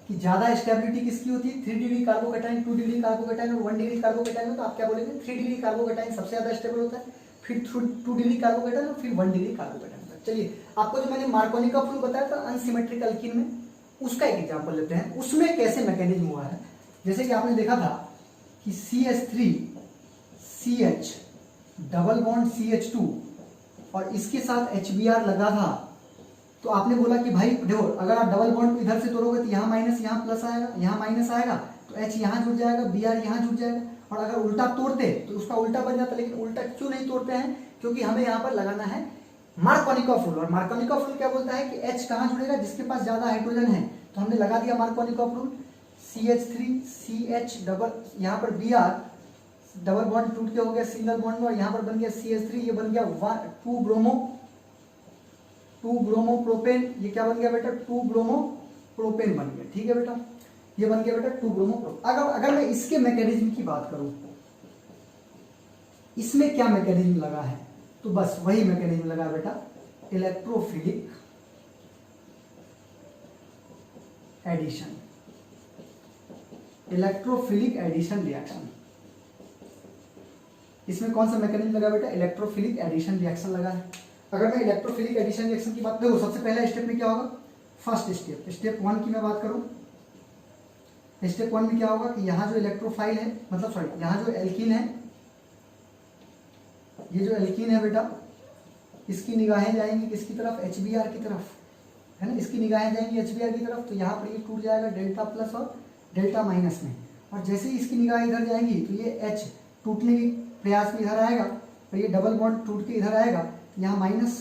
कि ज्यादा स्टेबिलिटी किसकी होती है, 3 डिग्री कार्बोकैटायन, 2 डिग्री कार्बोकैटायन और 1 डिग्री कार्बोकैटायन, तो आप क्या बोलेंगे, 3 डिग्री कार्बोकैटायन सबसे ज्यादा स्टेबल होता है, फिर 2 डिग्री कार्बोकैटायन और फिर 1 डिग्री कार्बोकैटायन। चलिए, आपको जो मैंने मार्कोनिकॉफ फ्लूर बताया था अनसिमेट्रिक एल्कीन में, उसका एक एग्जांपल लेते हैं, उसमें कैसे मैकेनिज्म हुआ है। जैसे कि आपने देखा था कि CH3 CH double bond CH2 और इसके साथ HBr लगा था, तो आपने बोला कि भाई देखो अगर आप डबल बॉन्ड को इधर से तोड़ोगे तो यहाँ माइनस यहाँ प्लस आएगा, यहाँ माइनस आएगा तो H यहाँ जुड़ जाएगा, Br यहाँ जुड़ जाएगा। और अगर उल्टा तोड़ते तो उसका उल्टा बन जाता, लेकिन उल्टा क्यों नहीं तोड़ते हैं? क्योंकि हमें यहाँ पर लगाना है मार्कोनिकॉफ रूल। और मार्कोनिकॉफ रूल क्या बोलता है कि H कहाँ जुड़ेगा? जिसके पास ज्यादा हाइड्रोजन है। तो हमने लगा दिया Markovnikov rule, CH3 CH double, यहाँ पर Br डबल बॉन्ड टूट के हो गया सिंगल बॉन्ड में, और यहाँ पर बन गया CH3, ये बन गया 2 ब्रोमो प्रोपेन। ये क्या बन गया बेटा? 2 ब्रोमो प्रोपेन बन गया। ठीक है बेटा, ये बन गया बेटा 2 ब्रोमो प्रोपेन। अगर मैं इसके मैकेनिज्म की बात करूं, इसमें क्या मैकेनिज्म लगा है? तो बस वही मैकेनिज्म लगा बेटा, electrophilic addition, electrophilic addition reaction. इसमें कौन सा मैकेनिज्म लगा बेटा? इलेक्ट्रोफिलिक एडिशन रिएक्शन लगा है। अगर मैं इलेक्ट्रोफिलिक एडिशन रिएक्शन की बात करूं, सबसे पहला स्टेप में क्या होगा? फर्स्ट स्टेप, स्टेप 1 की मैं बात करूं, स्टेप 1 में क्या होगा कि यहाँ जो इलेक्ट्रोफाइल है, मतलब सॉरी यहाँ जो एल्कीन है, ये जो एल्कीन है बेटा, इसकी निगाहें जाएंगी किसकी तरफ? HBr की तरफ, है ना। इसकी निगाहें जाएंगी HBr की तरफ, तो यहाँ पर ये टूट जाएगा डेल्टा प्लस और डेल्टा माइनस में। और जैसे ही इसकी निगाहें इधर जाएंगी तो ये H टूटने की प्रयास में इधर आएगा, और ये डबल बॉन्ड टूट के इधर आएगा, यहाँ माइनस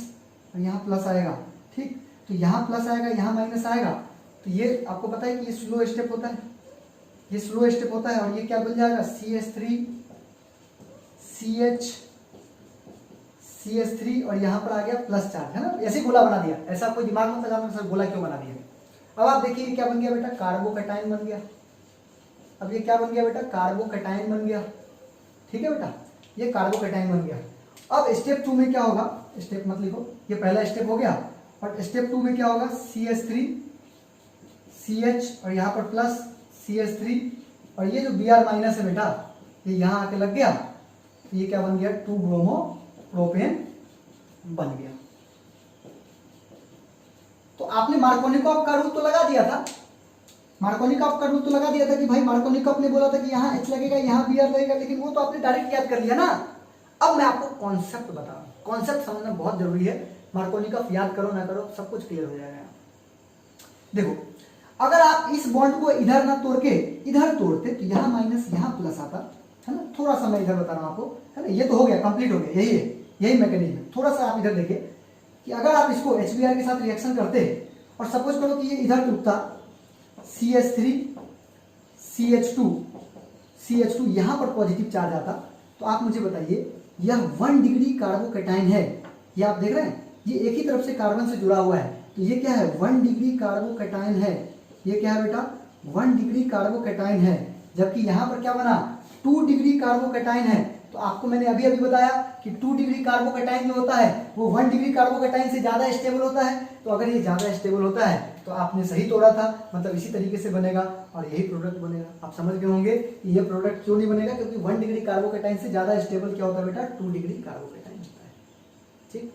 और यहाँ प्लस आएगा। ठीक, तो यहाँ प्लस आएगा, यहाँ माइनस आएगा। तो ये आपको पता है कि ये स्लो स्टेप होता है, ये स्लो स्टेप होता है। और ये क्या बन जाएगा? CH3 और यहाँ पर आ गया प्लस चार्ज, है ना। ऐसे गोला बना दिया, ऐसा कोई दिमाग में लगाना सर गोला क्यों बना दिया। अब आप देखिए ये क्या बन गया बेटा? कार्बोकैटायन बन गया। अब ये क्या बन गया बेटा? कार्बोकैटायन बन गया। ठीक है बेटा, ये कार्बोकैटायन बन गया। अब स्टेप 2 में क्या होगा? स्टेप मत लिखो, ये पहला स्टेप हो गया। और स्टेप 2 में क्या होगा? CH3 CH और यहाँ पर प्लस CH3, और ये जो Br माइनस है बेटा, ये यहाँ आके लग गया, तो ये क्या बन गया? 2 ब्रोमो प्रोपेन बन गया। तो आपने मार्कोनिकॉफ का रूल तो लगा दिया था, मार्कोनिकॉफ का रूल तो लगा दिया था कि भाई मार्कोनिकॉफ ने बोला था कि यहाँ H लगेगा, यहाँ Br लगेगा, लेकिन वो तो आपने डायरेक्ट याद कर लिया ना। अब मैं आपको कॉन्सेप्ट बता रहा हूँ, कॉन्सेप्ट समझना बहुत जरूरी है। मार्कोनिकॉफ याद करो ना करो, सब कुछ क्लियर हो जाएगा। देखो, अगर आप इस बॉन्ड को इधर ना तोड़ के इधर तोड़ते तो यहाँ माइनस यहाँ प्लस आता, है ना। थोड़ा सा मैं इधर बता रहा हूँ आपको, है ना। ये तो हो गया, कंप्लीट हो गया, यही है, यही मैकेनिज्म है। थोड़ा सा आप इधर देखिए कि अगर आप इसको HBr के साथ रिएक्शन करते और सपोज करो कि ये इधर टूटता, CH3 CH2 यहाँ पर पॉजिटिव चार्ज आता, तो आप मुझे बताइए यह 1 डिग्री कार्बोकैटायन है। ये आप देख रहे हैं, ये एक ही तरफ से कार्बन से जुड़ा हुआ है, तो ये क्या है? 1 डिग्री कार्बोकैटायन है। ये क्या है बेटा? 1 डिग्री कार्बोकैटायन है। जबकि यहाँ पर क्या बना? 2 डिग्री कार्बोकैटायन है। तो आपको मैंने अभी बताया कि 2 डिग्री कार्बोकैटायन जो होता है वो 1 डिग्री कार्बोकैटायन से ज्यादा स्टेबल होता है। तो अगर ये ज्यादा स्टेबल होता है तो आपने सही तोड़ा था, मतलब इसी तरीके से बनेगा और यही प्रोडक्ट बनेगा। आप समझ गए होंगे कि ये प्रोडक्ट क्यों नहीं बनेगा, क्योंकि 1 डिग्री कार्बोकैटायन से ज्यादा स्टेबल क्या होता है बेटा? 2 डिग्री कार्बोकैटायन होता है। ठीक,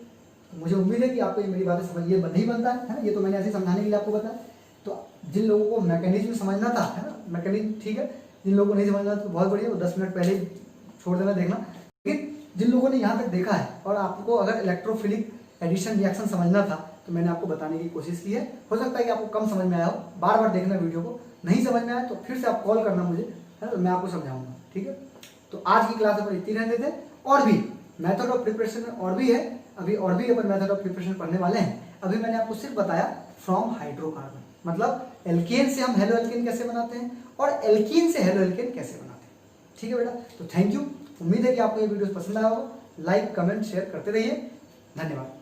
मुझे उम्मीद है कि आपको ये मेरी बातें समझ, ये नहीं बनता है ना, ये तो मैंने ऐसे समझाने के लिए आपको बताया। तो जिन लोगों को मैकेनिज्म समझना था, है ना, मैकेनिज्म ठीक है, जिन लोगों को नहीं समझना तो बहुत बढ़िया, वो 10 मिनट पहले ही छोड़ देना देखना। लेकिन जिन लोगों ने यहाँ तक देखा है और आपको अगर इलेक्ट्रोफिलिक एडिशन रिएक्शन समझना था तो मैंने आपको बताने की कोशिश की है। हो सकता है कि आपको कम समझ में आया हो, बार बार देखना वीडियो को, नहीं समझ में आया तो फिर से आप कॉल करना मुझे, है ना, तो मैं आपको समझाऊंगा। ठीक है, तो आज की क्लास पर इतनी रहने देते। और भी मेथड ऑफ प्रिपरेशन में और भी है, अभी और भी अपन मेथड ऑफ प्रिपरेशन पढ़ने वाले हैं। अभी मैंने आपको सिर्फ बताया फ्रॉम हाइड्रोकार्बन, मतलब एल्केन से हम हेलो एल्केन कैसे बनाते हैं और एल्कीन से हेलो एल्केन कैसे बनाते हैं। ठीक है बेटा, तो थैंक यू। उम्मीद है कि आपको ये वीडियो पसंद आया होगा। लाइक कमेंट शेयर करते रहिए। धन्यवाद।